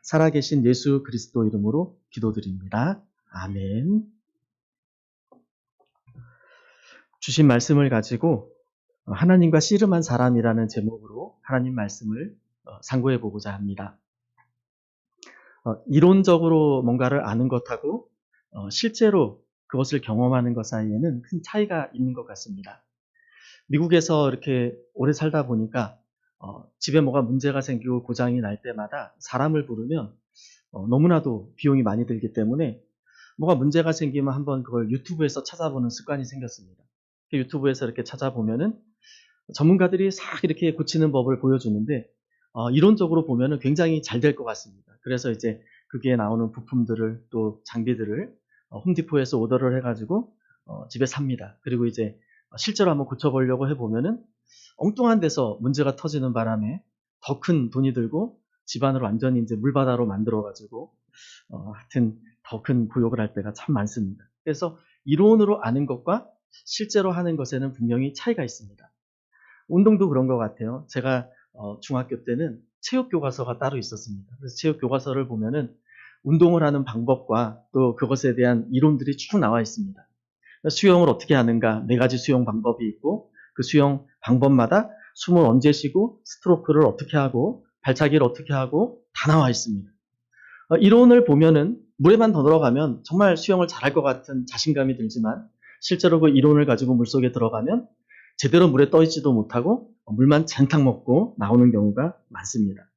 살아계신 예수 그리스도 이름으로 기도드립니다. 아멘. 주신 말씀을 가지고 하나님과 씨름한 사람이라는 제목으로 하나님 말씀을 상고해 보고자 합니다. 이론적으로 뭔가를 아는 것하고 실제로 그것을 경험하는 것 사이에는 큰 차이가 있는 것 같습니다. 미국에서 이렇게 오래 살다 보니까 집에 뭐가 문제가 생기고 고장이 날 때마다 사람을 부르면 너무나도 비용이 많이 들기 때문에 뭐가 문제가 생기면 한번 그걸 유튜브에서 찾아보는 습관이 생겼습니다. 유튜브에서 이렇게 찾아보면은 전문가들이 싹 이렇게 고치는 법을 보여주는데 이론적으로 보면은 굉장히 잘 될 것 같습니다. 그래서 이제 거기에 나오는 부품들을 또 장비들을 홈디포에서 오더를 해가지고 집에 삽니다. 그리고 이제 실제로 한번 고쳐보려고 해보면은 엉뚱한 데서 문제가 터지는 바람에 더 큰 돈이 들고 집안을 완전히 이제 물바다로 만들어가지고 하여튼 더 큰 고역을 할 때가 참 많습니다. 그래서 이론으로 아는 것과 실제로 하는 것에는 분명히 차이가 있습니다. 운동도 그런 것 같아요. 제가 중학교 때는 체육 교과서가 따로 있었습니다. 그래서 체육 교과서를 보면은 운동을 하는 방법과 또 그것에 대한 이론들이 쭉 나와 있습니다. 수영을 어떻게 하는가, 4가지 수영 방법이 있고 그 수영 방법마다 숨을 언제 쉬고 스트로크를 어떻게 하고 발차기를 어떻게 하고 다 나와 있습니다. 이론을 보면은 물에만 더 들어가면 정말 수영을 잘할 것 같은 자신감이 들지만 실제로 그 이론을 가지고 물속에 들어가면 제대로 물에 떠 있지도 못하고 물만 젠탕 먹고 나오는 경우가 많습니다.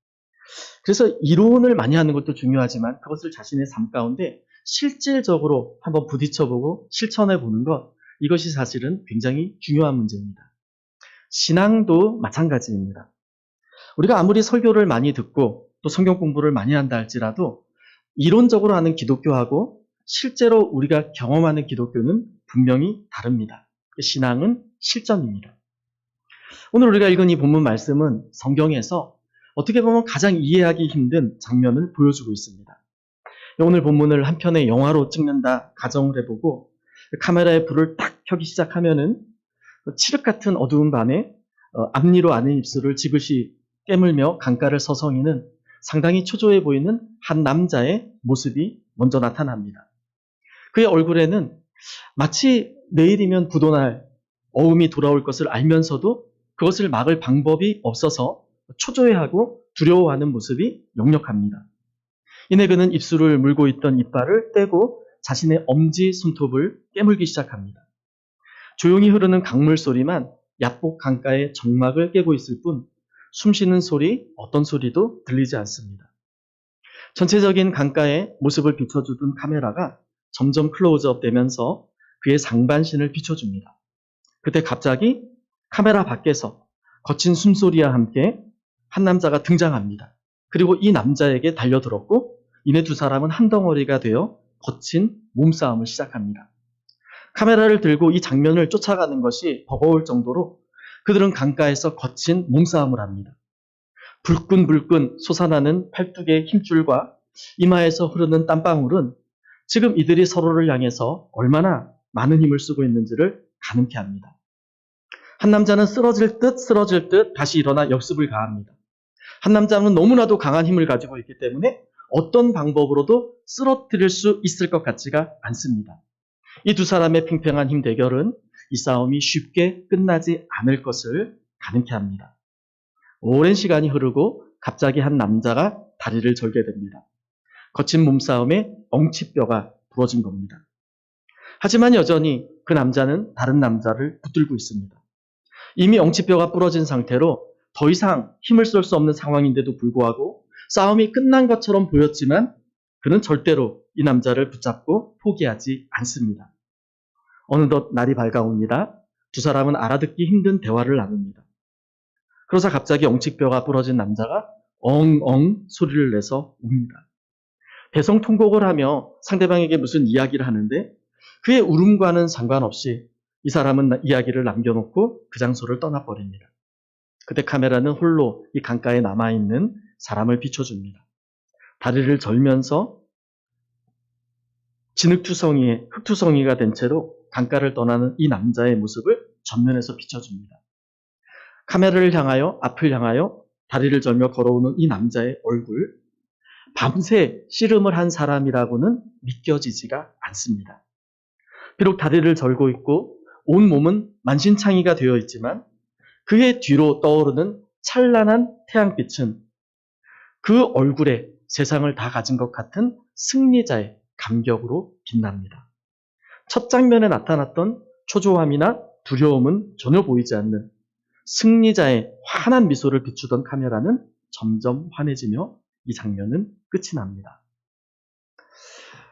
그래서 이론을 많이 하는 것도 중요하지만 그것을 자신의 삶 가운데 실질적으로 한번 부딪혀보고 실천해보는 것, 이것이 사실은 굉장히 중요한 문제입니다. 신앙도 마찬가지입니다. 우리가 아무리 설교를 많이 듣고 또 성경 공부를 많이 한다 할지라도 이론적으로 하는 기독교하고 실제로 우리가 경험하는 기독교는 분명히 다릅니다. 신앙은 실전입니다. 오늘 우리가 읽은 이 본문 말씀은 성경에서 어떻게 보면 가장 이해하기 힘든 장면을 보여주고 있습니다. 오늘 본문을 한 편의 영화로 찍는다 가정을 해보고 카메라에 불을 딱 켜기 시작하면은 칠흑 같은 어두운 밤에 앞니로 아는 입술을 지그시 깨물며 강가를 서성이는 상당히 초조해 보이는 한 남자의 모습이 먼저 나타납니다. 그의 얼굴에는 마치 내일이면 부도날 어음이 돌아올 것을 알면서도 그것을 막을 방법이 없어서 초조해하고 두려워하는 모습이 역력합니다. 이내 그는 입술을 물고 있던 이빨을 떼고 자신의 엄지 손톱을 깨물기 시작합니다. 조용히 흐르는 강물 소리만 야복 강가의 정막을 깨고 있을 뿐 숨쉬는 소리, 어떤 소리도 들리지 않습니다. 전체적인 강가의 모습을 비춰주던 카메라가 점점 클로즈업 되면서 그의 상반신을 비춰줍니다. 그때 갑자기 카메라 밖에서 거친 숨소리와 함께 한 남자가 등장합니다. 그리고 이 남자에게 달려들었고 이내 두 사람은 한 덩어리가 되어 거친 몸싸움을 시작합니다. 카메라를 들고 이 장면을 쫓아가는 것이 버거울 정도로 그들은 강가에서 거친 몸싸움을 합니다. 불끈불끈 솟아나는 팔뚝의 힘줄과 이마에서 흐르는 땀방울은 지금 이들이 서로를 향해서 얼마나 많은 힘을 쓰고 있는지를 가늠케 합니다. 한 남자는 쓰러질 듯 다시 일어나 역습을 가합니다. 한 남자는 너무나도 강한 힘을 가지고 있기 때문에 어떤 방법으로도 쓰러뜨릴 수 있을 것 같지가 않습니다. 이 두 사람의 팽팽한 힘 대결은 이 싸움이 쉽게 끝나지 않을 것을 가늠케 합니다. 오랜 시간이 흐르고 갑자기 한 남자가 다리를 절게 됩니다. 거친 몸싸움에 엉치뼈가 부러진 겁니다. 하지만 여전히 그 남자는 다른 남자를 붙들고 있습니다. 이미 엉치뼈가 부러진 상태로 더 이상 힘을 쓸 수 없는 상황인데도 불구하고 싸움이 끝난 것처럼 보였지만 그는 절대로 이 남자를 붙잡고 포기하지 않습니다. 어느덧 날이 밝아옵니다. 두 사람은 알아듣기 힘든 대화를 나눕니다. 그러자 갑자기 엉치뼈가 부러진 남자가 엉엉 소리를 내서 웁니다. 대성통곡을 하며 상대방에게 무슨 이야기를 하는데 그의 울음과는 상관없이 이 사람은 이야기를 남겨놓고 그 장소를 떠나버립니다. 그때 카메라는 홀로 이 강가에 남아있는 사람을 비춰줍니다. 다리를 절면서 진흙투성이에 흙투성이가 된 채로 강가를 떠나는 이 남자의 모습을 전면에서 비춰줍니다. 카메라를 향하여 앞을 향하여 다리를 절며 걸어오는 이 남자의 얼굴, 밤새 씨름을 한 사람이라고는 믿겨지지가 않습니다. 비록 다리를 절고 있고 온 몸은 만신창이가 되어 있지만 그의 뒤로 떠오르는 찬란한 태양빛은 그 얼굴에 세상을 다 가진 것 같은 승리자의 감격으로 빛납니다. 첫 장면에 나타났던 초조함이나 두려움은 전혀 보이지 않는 승리자의 환한 미소를 비추던 카메라는 점점 환해지며 이 장면은 끝이 납니다.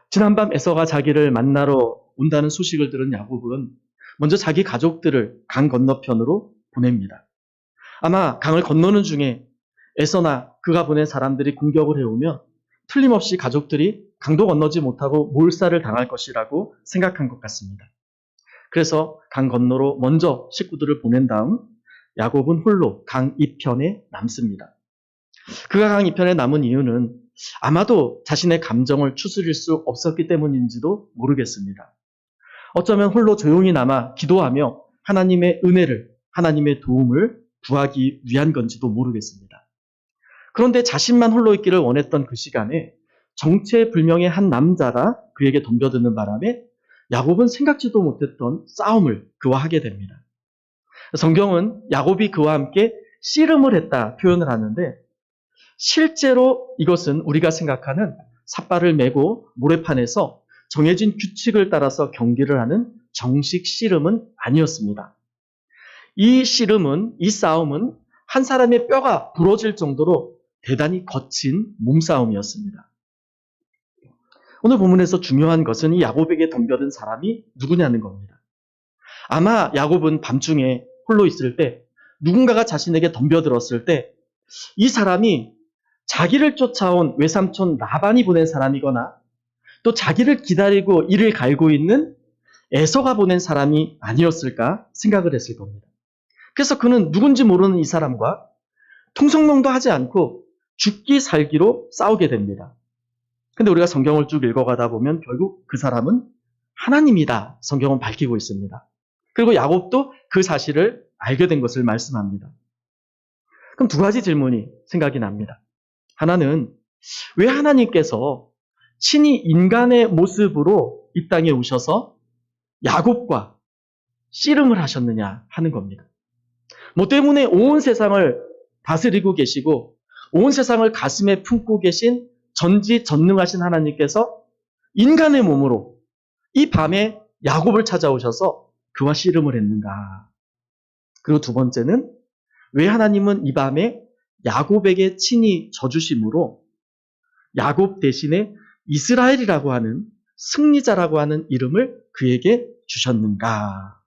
지난밤 에서가 자기를 만나러 온다는 소식을 들은 야곱은 먼저 자기 가족들을 강 건너편으로 보냅니다. 아마 강을 건너는 중에 에서나 그가 보낸 사람들이 공격을 해오면 틀림없이 가족들이 강도 건너지 못하고 몰살을 당할 것이라고 생각한 것 같습니다. 그래서 강 건너로 먼저 식구들을 보낸 다음 야곱은 홀로 강 이편에 남습니다. 그가 강 이편에 남은 이유는 아마도 자신의 감정을 추스릴 수 없었기 때문인지도 모르겠습니다. 어쩌면 홀로 조용히 남아 기도하며 하나님의 은혜를, 하나님의 도움을 구하기 위한 건지도 모르겠습니다. 그런데 자신만 홀로 있기를 원했던 그 시간에 정체불명의 한 남자가 그에게 덤벼드는 바람에 야곱은 생각지도 못했던 싸움을 그와 하게 됩니다. 성경은 야곱이 그와 함께 씨름을 했다 표현을 하는데 실제로 이것은 우리가 생각하는 삿발을 메고 모래판에서 정해진 규칙을 따라서 경기를 하는 정식 씨름은 아니었습니다. 이 씨름은, 이 싸움은 한 사람의 뼈가 부러질 정도로 대단히 거친 몸싸움이었습니다. 오늘 본문에서 중요한 것은 이 야곱에게 덤벼든 사람이 누구냐는 겁니다. 아마 야곱은 밤중에 홀로 있을 때 누군가가 자신에게 덤벼들었을 때 이 사람이 자기를 쫓아온 외삼촌 라반이 보낸 사람이거나 또 자기를 기다리고 이를 갈고 있는 에서가 보낸 사람이 아니었을까 생각을 했을 겁니다. 그래서 그는 누군지 모르는 이 사람과 통성명도 하지 않고 죽기 살기로 싸우게 됩니다. 근데 우리가 성경을 쭉 읽어가다 보면 결국 그 사람은 하나님이다. 성경은 밝히고 있습니다. 그리고 야곱도 그 사실을 알게 된 것을 말씀합니다. 그럼 두 가지 질문이 생각이 납니다. 하나는 왜 하나님께서 친히 인간의 모습으로 이 땅에 오셔서 야곱과 씨름을 하셨느냐 하는 겁니다. 뭐 때문에 온 세상을 다스리고 계시고 온 세상을 가슴에 품고 계신 전지전능하신 하나님께서 인간의 몸으로 이 밤에 야곱을 찾아오셔서 그와 씨름을 했는가? 그리고 두 번째는 왜 하나님은 이 밤에 야곱에게 친히 져주심으로 야곱 대신에 이스라엘이라고 하는 승리자라고 하는 이름을 그에게 주셨는가?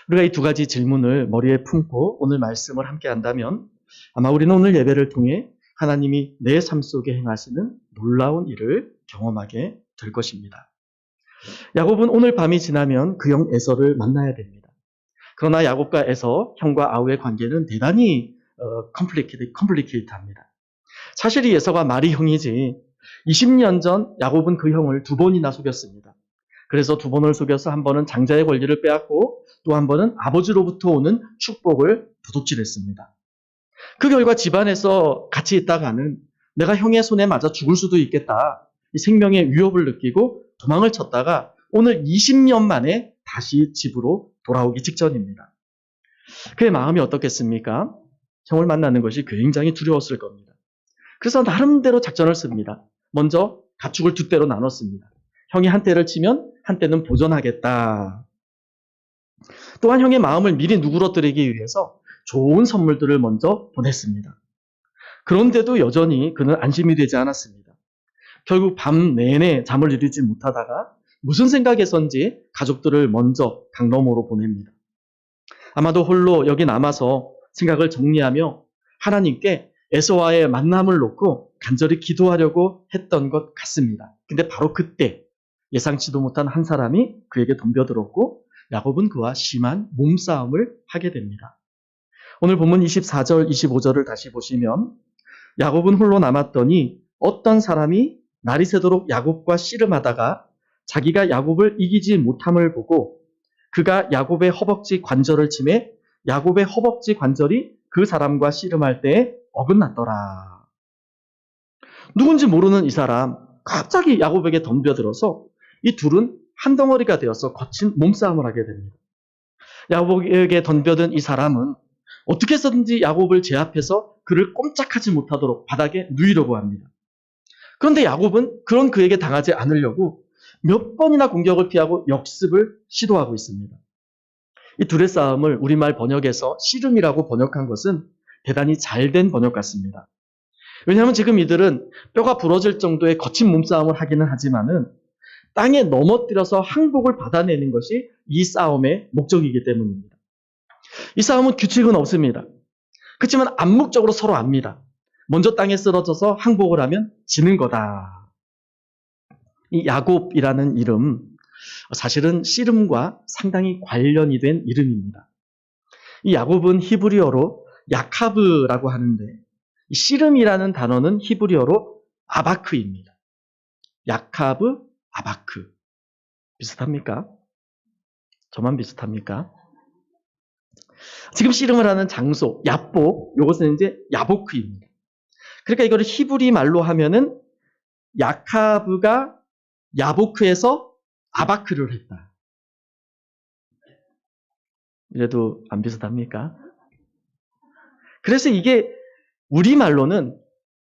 우리가 이 두 가지 질문을 머리에 품고 오늘 말씀을 함께 한다면 아마 우리는 오늘 예배를 통해 하나님이 내 삶 속에 행하시는 놀라운 일을 경험하게 될 것입니다. 야곱은 오늘 밤이 지나면 그 형 에서를 만나야 됩니다. 그러나 야곱과 에서, 형과 아우의 관계는 대단히 컴플리케이트합니다. 사실 이 에서가 말이 형이지 20년 전 야곱은 그 형을 두 번이나 속였습니다. 그래서 두 번을 속여서 한 번은 장자의 권리를 빼앗고 또 한 번은 아버지로부터 오는 축복을 도둑질했습니다. 그 결과 집안에서 같이 있다가는 내가 형의 손에 맞아 죽을 수도 있겠다. 이 생명의 위협을 느끼고 도망을 쳤다가 오늘 20년 만에 다시 집으로 돌아오기 직전입니다. 그의 마음이 어떻겠습니까? 형을 만나는 것이 굉장히 두려웠을 겁니다. 그래서 나름대로 작전을 씁니다. 먼저 가축을 두 떼로 나눴습니다. 형이 한 떼를 치면 한 떼는 보존하겠다. 또한 형의 마음을 미리 누그러뜨리기 위해서 좋은 선물들을 먼저 보냈습니다. 그런데도 여전히 그는 안심이 되지 않았습니다. 결국 밤 내내 잠을 이루지 못하다가 무슨 생각에선지 가족들을 먼저 강 너머로 보냅니다. 아마도 홀로 여기 남아서 생각을 정리하며 하나님께 에서와의 만남을 놓고 간절히 기도하려고 했던 것 같습니다. 근데 바로 그때 예상치도 못한 한 사람이 그에게 덤벼들었고 야곱은 그와 심한 몸싸움을 하게 됩니다. 오늘 본문 24절, 25절을 다시 보시면 야곱은 홀로 남았더니 어떤 사람이 날이 새도록 야곱과 씨름하다가 자기가 야곱을 이기지 못함을 보고 그가 야곱의 허벅지 관절을 치매 야곱의 허벅지 관절이 그 사람과 씨름할 때에 어긋났더라. 누군지 모르는 이 사람 갑자기 야곱에게 덤벼들어서 이 둘은 한 덩어리가 되어서 거친 몸싸움을 하게 됩니다. 야곱에게 덤벼든 이 사람은 어떻게 해서든지 야곱을 제압해서 그를 꼼짝하지 못하도록 바닥에 누이려고 합니다. 그런데 야곱은 그런 그에게 당하지 않으려고 몇 번이나 공격을 피하고 역습을 시도하고 있습니다. 이 둘의 싸움을 우리말 번역에서 씨름이라고 번역한 것은 대단히 잘된 번역 같습니다. 왜냐하면 지금 이들은 뼈가 부러질 정도의 거친 몸싸움을 하기는 하지만은 땅에 넘어뜨려서 항복을 받아내는 것이 이 싸움의 목적이기 때문입니다. 이 싸움은 규칙은 없습니다. 그렇지만 암묵적으로 서로 압니다. 먼저 땅에 쓰러져서 항복을 하면 지는 거다. 이 야곱이라는 이름, 사실은 씨름과 상당히 관련이 된 이름입니다. 이 야곱은 히브리어로 야카브라고 하는데 이 씨름이라는 단어는 히브리어로 아바크입니다. 야카브, 아바크. 비슷합니까? 저만 비슷합니까? 지금 씨름을 하는 장소, 야복, 이것은 이제 야보크입니다. 그러니까 이거를 히브리 말로 하면은 야카브가 야보크에서 아바크를 했다. 이래도 안 비슷합니까? 그래서 이게 우리말로는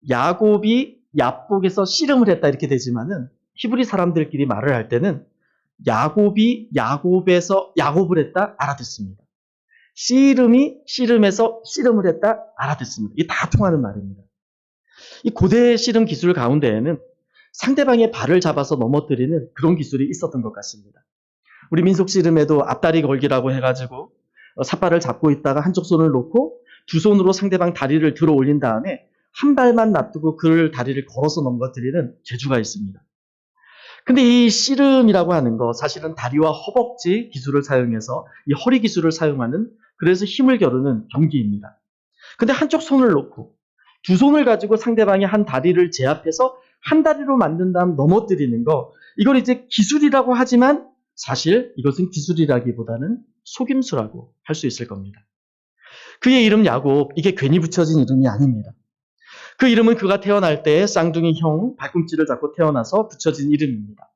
야곱이 야복에서 씨름을 했다 이렇게 되지만은 히브리 사람들끼리 말을 할 때는 야곱이 야곱에서 야곱을 했다 알아듣습니다. 씨름이 씨름에서 씨름을 했다 알아듣습니다. 이게 다 통하는 말입니다. 이 고대 씨름 기술 가운데에는 상대방의 발을 잡아서 넘어뜨리는 그런 기술이 있었던 것 같습니다. 우리 민속 씨름에도 앞다리 걸기라고 해가지고 삿발을 잡고 있다가 한쪽 손을 놓고 두 손으로 상대방 다리를 들어 올린 다음에 한 발만 놔두고 그 다리를 걸어서 넘어뜨리는 재주가 있습니다. 근데 이 씨름이라고 하는 거 사실은 다리와 허벅지 기술을 사용해서 이 허리 기술을 사용하는 그래서 힘을 겨루는 경기입니다. 근데 한쪽 손을 놓고 두 손을 가지고 상대방의 한 다리를 제압해서 한 다리로 만든 다음 넘어뜨리는 거 이걸 이제 기술이라고 하지만 사실 이것은 기술이라기보다는 속임수라고 할 수 있을 겁니다. 그의 이름 야곱, 이게 괜히 붙여진 이름이 아닙니다. 그 이름은 그가 태어날 때 쌍둥이 형 발꿈치를 잡고 태어나서 붙여진 이름입니다.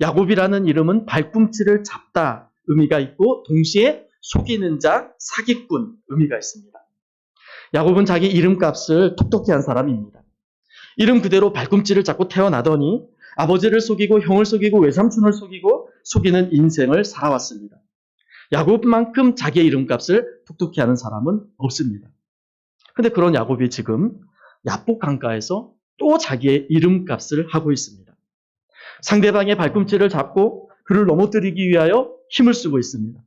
야곱이라는 이름은 발꿈치를 잡다 의미가 있고 동시에 속이는 자, 사기꾼 의미가 있습니다. 야곱은 자기 이름값을 톡톡히 한 사람입니다. 이름 그대로 발꿈치를 잡고 태어나더니 아버지를 속이고 형을 속이고 외삼촌을 속이고 속이는 인생을 살아왔습니다. 야곱만큼 자기의 이름값을 톡톡히 하는 사람은 없습니다. 근데 그런 야곱이 지금 야복 강가에서 또 자기의 이름값을 하고 있습니다. 상대방의 발꿈치를 잡고 그를 넘어뜨리기 위하여 힘을 쓰고 있습니다.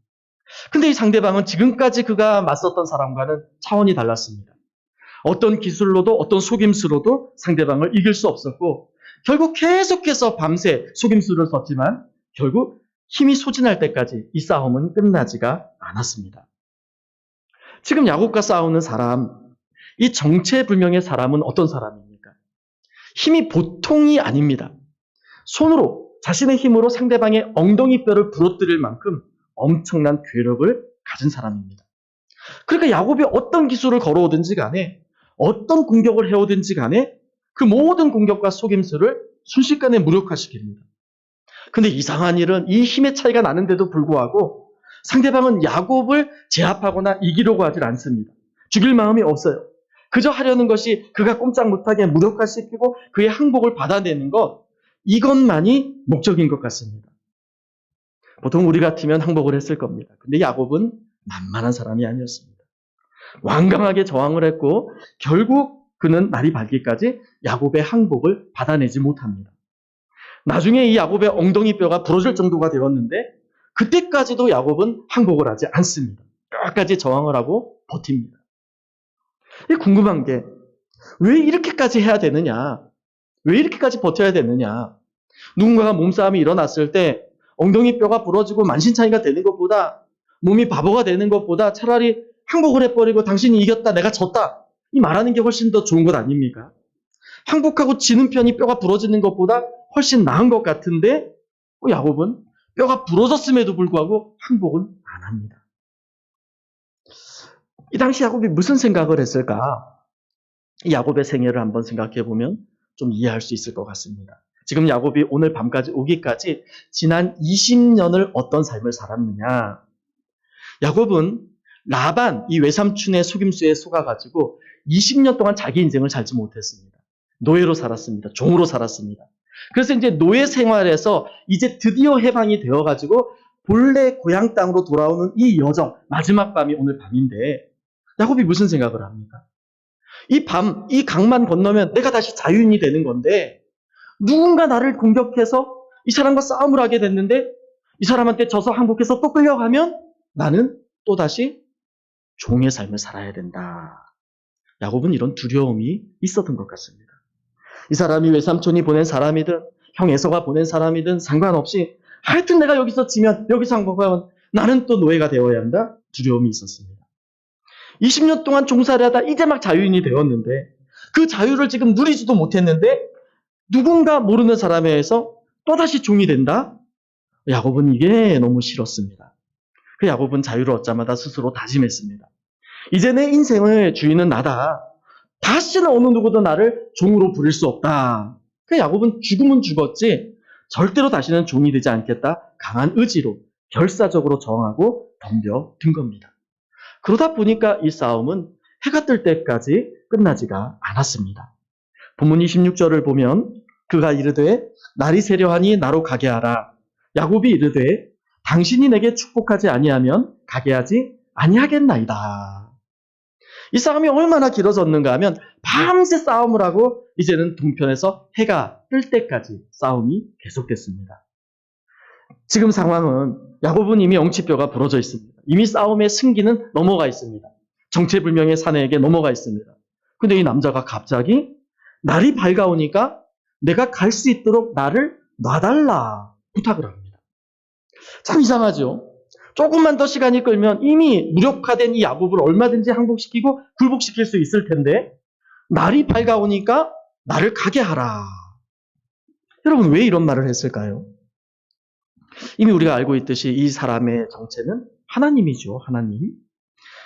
근데 이 상대방은 지금까지 그가 맞섰던 사람과는 차원이 달랐습니다. 어떤 기술로도 어떤 속임수로도 상대방을 이길 수 없었고 결국 계속해서 밤새 속임수를 썼지만 결국 힘이 소진할 때까지 이 싸움은 끝나지가 않았습니다. 지금 야곱과 싸우는 사람, 이 정체불명의 사람은 어떤 사람입니까? 힘이 보통이 아닙니다. 손으로 자신의 힘으로 상대방의 엉덩이뼈를 부러뜨릴 만큼 엄청난 괴력을 가진 사람입니다. 그러니까 야곱이 어떤 기술을 걸어오든지 간에 어떤 공격을 해오든지 간에 그 모든 공격과 속임수를 순식간에 무력화시킵니다. 근데 이상한 일은 이 힘의 차이가 나는데도 불구하고 상대방은 야곱을 제압하거나 이기려고 하질 않습니다. 죽일 마음이 없어요. 그저 하려는 것이 그가 꼼짝 못하게 무력화시키고 그의 항복을 받아내는 것, 이것만이 목적인 것 같습니다. 보통 우리 같으면 항복을 했을 겁니다. 근데 야곱은 만만한 사람이 아니었습니다. 완강하게 저항을 했고 결국 그는 날이 밝기까지 야곱의 항복을 받아내지 못합니다. 나중에 이 야곱의 엉덩이뼈가 부러질 정도가 되었는데 그때까지도 야곱은 항복을 하지 않습니다. 끝까지 저항을 하고 버팁니다. 궁금한 게 왜 이렇게까지 해야 되느냐? 왜 이렇게까지 버텨야 되느냐? 누군가가 몸싸움이 일어났을 때 엉덩이뼈가 부러지고 만신창이가 되는 것보다 몸이 바보가 되는 것보다 차라리 항복을 해버리고 당신이 이겼다, 내가 졌다 이 말하는 게 훨씬 더 좋은 것 아닙니까? 항복하고 지는 편이 뼈가 부러지는 것보다 훨씬 나은 것 같은데 야곱은 뼈가 부러졌음에도 불구하고 항복은 안 합니다. 이 당시 야곱이 무슨 생각을 했을까? 이 야곱의 생애를 한번 생각해 보면 좀 이해할 수 있을 것 같습니다. 지금 야곱이 오늘 밤까지 오기까지 지난 20년을 어떤 삶을 살았느냐. 야곱은 라반, 이 외삼촌의 속임수에 속아가지고 20년 동안 자기 인생을 살지 못했습니다. 노예로 살았습니다. 종으로 살았습니다. 그래서 이제 노예 생활에서 이제 드디어 해방이 되어가지고 본래 고향 땅으로 돌아오는 이 여정, 마지막 밤이 오늘 밤인데 야곱이 무슨 생각을 합니까? 이 밤, 이 강만 건너면 내가 다시 자유인이 되는 건데 누군가 나를 공격해서 이 사람과 싸움을 하게 됐는데 이 사람한테 져서 항복해서 또 끌려가면 나는 또다시 종의 삶을 살아야 된다. 야곱은 이런 두려움이 있었던 것 같습니다. 이 사람이 외삼촌이 보낸 사람이든 형 에서가 보낸 사람이든 상관없이 하여튼 내가 여기서 지면 여기서 항복하면 나는 또 노예가 되어야 한다. 두려움이 있었습니다. 20년 동안 종살이 하다 이제 막 자유인이 되었는데 그 자유를 지금 누리지도 못했는데 누군가 모르는 사람에 의해서 또다시 종이 된다? 야곱은 이게 너무 싫었습니다. 그 야곱은 자유를 얻자마자 스스로 다짐했습니다. 이제 내 인생의 주인은 나다. 다시는 어느 누구도 나를 종으로 부릴 수 없다. 그 야곱은 죽으면 죽었지 절대로 다시는 종이 되지 않겠다. 강한 의지로 결사적으로 정하고 덤벼든 겁니다. 그러다 보니까 이 싸움은 해가 뜰 때까지 끝나지가 않았습니다. 본문 26절을 보면 그가 이르되 날이 세려하니 나로 가게 하라. 야곱이 이르되 당신이 내게 축복하지 아니하면 가게 하지 아니하겠나이다. 이 싸움이 얼마나 길어졌는가 하면 밤새 싸움을 하고 이제는 동편에서 해가 뜰 때까지 싸움이 계속됐습니다. 지금 상황은 야곱은 이미 엉치뼈가 부러져 있습니다. 이미 싸움의 승기는 넘어가 있습니다. 정체불명의 사내에게 넘어가 있습니다. 근데 이 남자가 갑자기 날이 밝아오니까 내가 갈 수 있도록 나를 놔달라 부탁을 합니다. 참 이상하죠? 조금만 더 시간이 끌면 이미 무력화된 이 야곱을 얼마든지 항복시키고 굴복시킬 수 있을 텐데 날이 밝아오니까 나를 가게 하라. 여러분 왜 이런 말을 했을까요? 이미 우리가 알고 있듯이 이 사람의 정체는 하나님이죠. 하나님.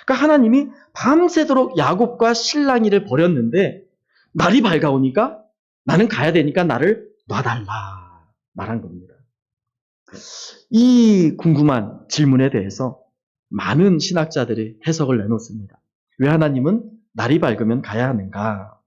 그러니까 하나님이 밤새도록 야곱과 실랑이를 벌였는데 날이 밝아오니까 나는 가야 되니까 나를 놔달라 말한 겁니다. 이 궁금한 질문에 대해서 많은 신학자들이 해석을 내놓습니다. 왜 하나님은 날이 밝으면 가야 하는가?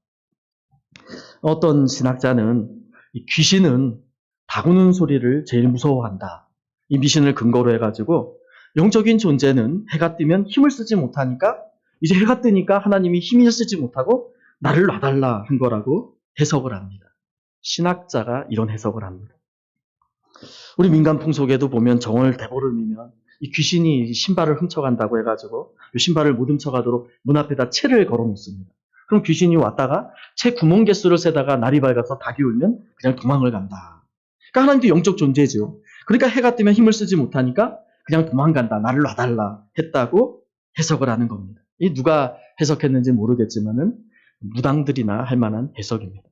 어떤 신학자는 이 귀신은 닭 우는 소리를 제일 무서워한다. 이 미신을 근거로 해가지고 영적인 존재는 해가 뜨면 힘을 쓰지 못하니까 이제 해가 뜨니까 하나님이 힘을 쓰지 못하고 나를 놔달라 한 거라고 해석을 합니다. 신학자가 이런 해석을 합니다. 우리 민간 풍속에도 보면 정월 대보를 미면 이 귀신이 신발을 훔쳐간다고 해가지고 이 신발을 못 훔쳐가도록 문 앞에다 채를 걸어놓습니다. 그럼 귀신이 왔다가 채 구멍 개수를 세다가 날이 밝아서 닭이 울면 그냥 도망을 간다. 그러니까 하나님도 영적 존재죠. 그러니까 해가 뜨면 힘을 쓰지 못하니까 그냥 도망간다. 나를 놔달라 했다고 해석을 하는 겁니다. 이 누가 해석했는지 모르겠지만은 무당들이나 할 만한 해석입니다.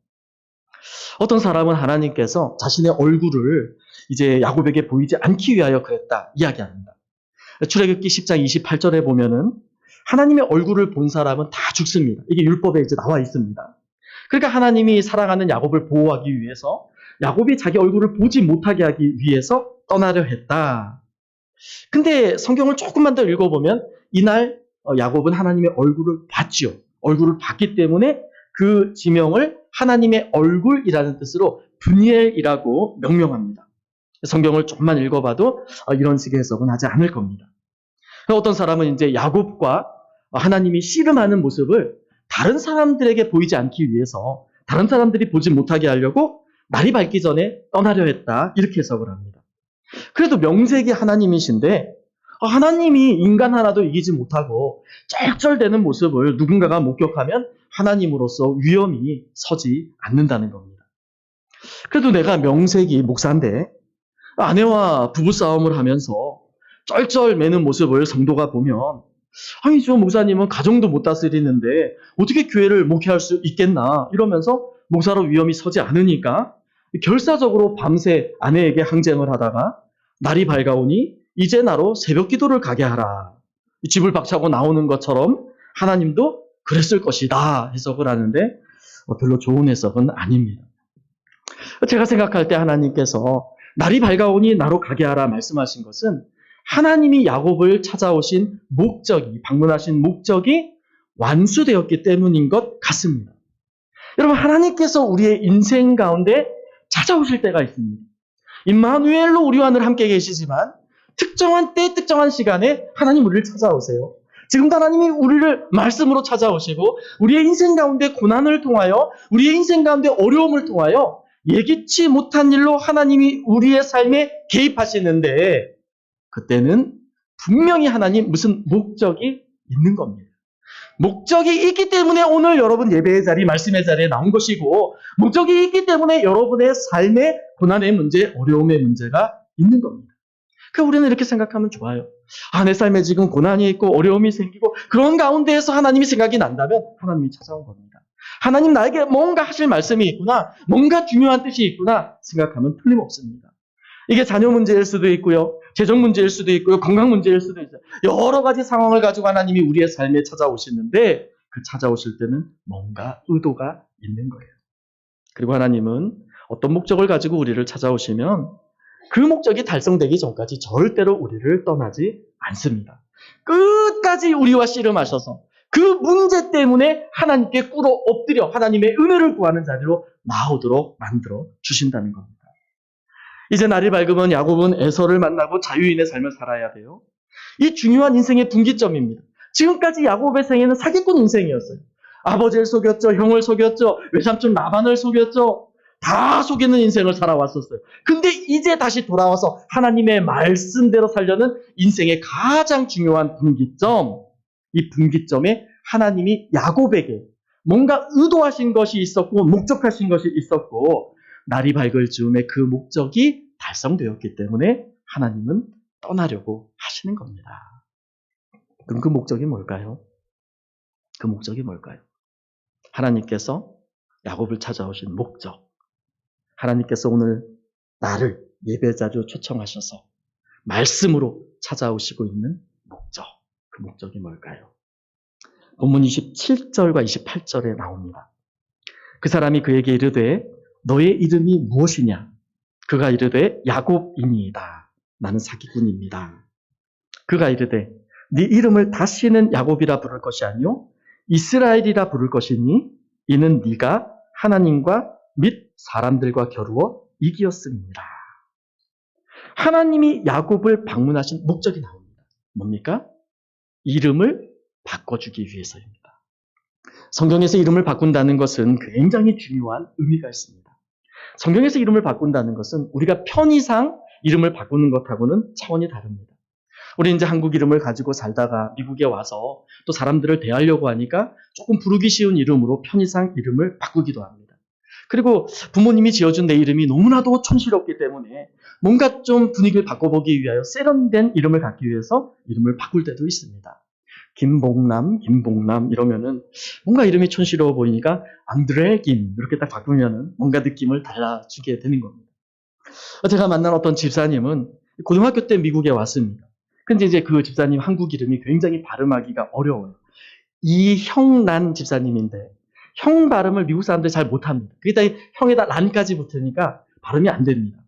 어떤 사람은 하나님께서 자신의 얼굴을 이제 야곱에게 보이지 않기 위하여 그랬다 이야기합니다. 출애굽기 10장 28절에 보면은 하나님의 얼굴을 본 사람은 다 죽습니다. 이게 율법에 이제 나와 있습니다. 그러니까 하나님이 사랑하는 야곱을 보호하기 위해서 야곱이 자기 얼굴을 보지 못하게 하기 위해서 떠나려 했다. 근데 성경을 조금만 더 읽어보면 이날 야곱은 하나님의 얼굴을 봤죠. 얼굴을 봤기 때문에 그 지명을 하나님의 얼굴이라는 뜻으로 분이엘이라고 명명합니다. 성경을 조금만 읽어봐도 이런 식의 해석은 하지 않을 겁니다. 어떤 사람은 이제 야곱과 하나님이 씨름하는 모습을 다른 사람들에게 보이지 않기 위해서 다른 사람들이 보지 못하게 하려고 날이 밝기 전에 떠나려 했다. 이렇게 해석을 합니다. 그래도 명색이 하나님이신데 하나님이 인간 하나도 이기지 못하고 쩔쩔대는 모습을 누군가가 목격하면 하나님으로서 위험이 서지 않는다는 겁니다. 그래도 내가 명색이 목사인데 아내와 부부싸움을 하면서 쩔쩔매는 모습을 성도가 보면 아니 저 목사님은 가정도 못 다스리는데 어떻게 교회를 목회할 수 있겠나 이러면서 목사로 위험이 서지 않으니까 결사적으로 밤새 아내에게 항쟁을 하다가 날이 밝아오니 이제 나로 새벽 기도를 가게 하라. 집을 박차고 나오는 것처럼 하나님도 그랬을 것이다 해석을 하는데 별로 좋은 해석은 아닙니다. 제가 생각할 때 하나님께서 날이 밝아오니 나로 가게 하라 말씀하신 것은 하나님이 야곱을 찾아오신 목적이, 방문하신 목적이 완수되었기 때문인 것 같습니다. 여러분, 하나님께서 우리의 인생 가운데 찾아오실 때가 있습니다. 임마누엘로 우리와 늘 함께 계시지만 특정한 때, 특정한 시간에 하나님 우리를 찾아오세요. 지금도 하나님이 우리를 말씀으로 찾아오시고 우리의 인생 가운데 고난을 통하여, 우리의 인생 가운데 어려움을 통하여 예기치 못한 일로 하나님이 우리의 삶에 개입하시는데, 그때는 분명히 하나님 무슨 목적이 있는 겁니다. 목적이 있기 때문에 오늘 여러분 예배의 자리, 말씀의 자리에 나온 것이고, 목적이 있기 때문에 여러분의 삶의 고난의 문제, 어려움의 문제가 있는 겁니다. 그러니까 우리는 이렇게 생각하면 좋아요. 내 삶에 지금 고난이 있고 어려움이 생기고 그런 가운데에서 하나님이 생각이 난다면 하나님이 찾아온 겁니다. 하나님 나에게 뭔가 하실 말씀이 있구나, 뭔가 중요한 뜻이 있구나 생각하면 틀림없습니다. 이게 자녀 문제일 수도 있고요, 재정 문제일 수도 있고요, 건강 문제일 수도 있어요. 여러 가지 상황을 가지고 하나님이 우리의 삶에 찾아오시는데 그 찾아오실 때는 뭔가 의도가 있는 거예요. 그리고 하나님은 어떤 목적을 가지고 우리를 찾아오시면 그 목적이 달성되기 전까지 절대로 우리를 떠나지 않습니다. 끝까지 우리와 씨름하셔서 그 문제 때문에 하나님께 꿇어 엎드려 하나님의 은혜를 구하는 자리로 나오도록 만들어 주신다는 겁니다. 이제 날이 밝으면 야곱은 에서를 만나고 자유인의 삶을 살아야 돼요. 이 중요한 인생의 분기점입니다. 지금까지 야곱의 생애는 사기꾼 인생이었어요. 아버지를 속였죠, 형을 속였죠, 외삼촌 라반을 속였죠. 다 속이는 인생을 살아왔었어요. 근데 이제 다시 돌아와서 하나님의 말씀대로 살려는 인생의 가장 중요한 분기점, 이 분기점에 하나님이 야곱에게 뭔가 의도하신 것이 있었고 목적하신 것이 있었고 날이 밝을 즈음에 그 목적이 달성되었기 때문에 하나님은 떠나려고 하시는 겁니다. 그럼 그 목적이 뭘까요? 그 목적이 뭘까요? 하나님께서 야곱을 찾아오신 목적, 하나님께서 오늘 나를 예배자로 초청하셔서 말씀으로 찾아오시고 있는 목적, 그 목적이 뭘까요? 본문 27절과 28절에 나옵니다. 그 사람이 그에게 이르되 너의 이름이 무엇이냐? 그가 이르되 야곱이니이다. 나는 사기꾼입니다. 그가 이르되 네 이름을 다시는 야곱이라 부를 것이 아니요 이스라엘이라 부를 것이니 이는 네가 하나님과 및 사람들과 겨루어 이기었음이니라. 하나님이 야곱을 방문하신 목적이 나옵니다. 뭡니까? 이름을 바꿔주기 위해서입니다. 성경에서 이름을 바꾼다는 것은 굉장히 중요한 의미가 있습니다. 성경에서 이름을 바꾼다는 것은 우리가 편의상 이름을 바꾸는 것하고는 차원이 다릅니다. 우리 이제 한국 이름을 가지고 살다가 미국에 와서 또 사람들을 대하려고 하니까 조금 부르기 쉬운 이름으로 편의상 이름을 바꾸기도 합니다. 그리고 부모님이 지어준 내 이름이 너무나도 촌스럽기 때문에 뭔가 좀 분위기를 바꿔보기 위하여 세련된 이름을 갖기 위해서 이름을 바꿀 때도 있습니다. 김봉남 이러면은 뭔가 이름이 촌스러워 보이니까 안드레 김 이렇게 딱 바꾸면은 뭔가 느낌을 달라주게 되는 겁니다. 제가 만난 어떤 집사님은 고등학교 때 미국에 왔습니다. 근데 이제 그 집사님 한국 이름이 굉장히 발음하기가 어려워요. 이형란 집사님인데 형 발음을 미국 사람들이 잘 못합니다. 그러다 형에다 란까지 붙으니까 발음이 안 됩니다.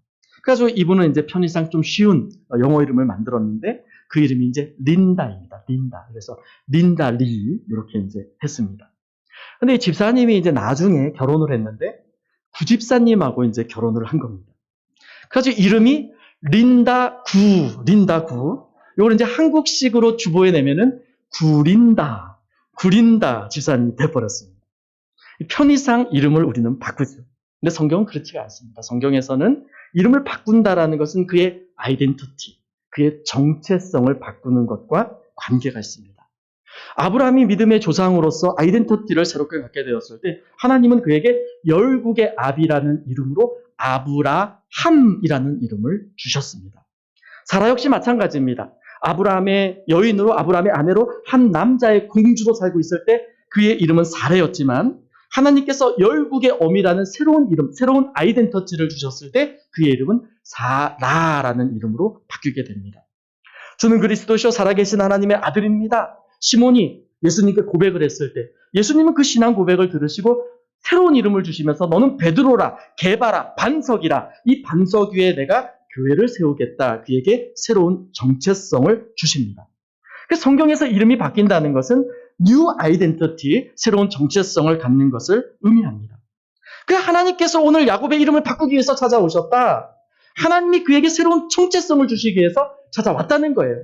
그래서 이분은 이제 편의상 좀 쉬운 영어 이름을 만들었는데 그 이름이 이제 린다입니다. 린다. 그래서 린다 리 이렇게 이제 했습니다. 근데 이 집사님이 이제 나중에 결혼을 했는데 구집사님하고 이제 결혼을 한 겁니다. 그래서 이름이 린다 구. 이걸 이제 한국식으로 주보에 내면은 구린다 집사님이 돼버렸습니다. 편의상 이름을 우리는 바꾸죠. 근데 성경은 그렇지가 않습니다. 성경에서는 이름을 바꾼다라는 것은 그의 아이덴티티, 그의 정체성을 바꾸는 것과 관계가 있습니다. 아브라함이 믿음의 조상으로서 아이덴티티를 새롭게 갖게 되었을 때 하나님은 그에게 열국의 아비라는 이름으로 아브라함이라는 이름을 주셨습니다. 사라 역시 마찬가지입니다. 아브라함의 여인으로 아브라함의 아내로 한 남자의 공주로 살고 있을 때 그의 이름은 사라였지만 하나님께서 열국의 어미라는 새로운 이름, 새로운 아이덴티티를 주셨을 때 그의 이름은 사라라는 이름으로 바뀌게 됩니다. 주는 그리스도시요 살아계신 하나님의 아들입니다. 시몬이 예수님께 고백을 했을 때 예수님은 그 신앙 고백을 들으시고 새로운 이름을 주시면서 너는 베드로라, 게바라, 반석이라. 이 반석 위에 내가 교회를 세우겠다. 그에게 새로운 정체성을 주십니다. 성경에서 이름이 바뀐다는 것은 new identity, 새로운 정체성을 갖는 것을 의미합니다. 하나님께서 오늘 야곱의 이름을 바꾸기 위해서 찾아오셨다. 하나님이 그에게 새로운 정체성을 주시기 위해서 찾아왔다는 거예요.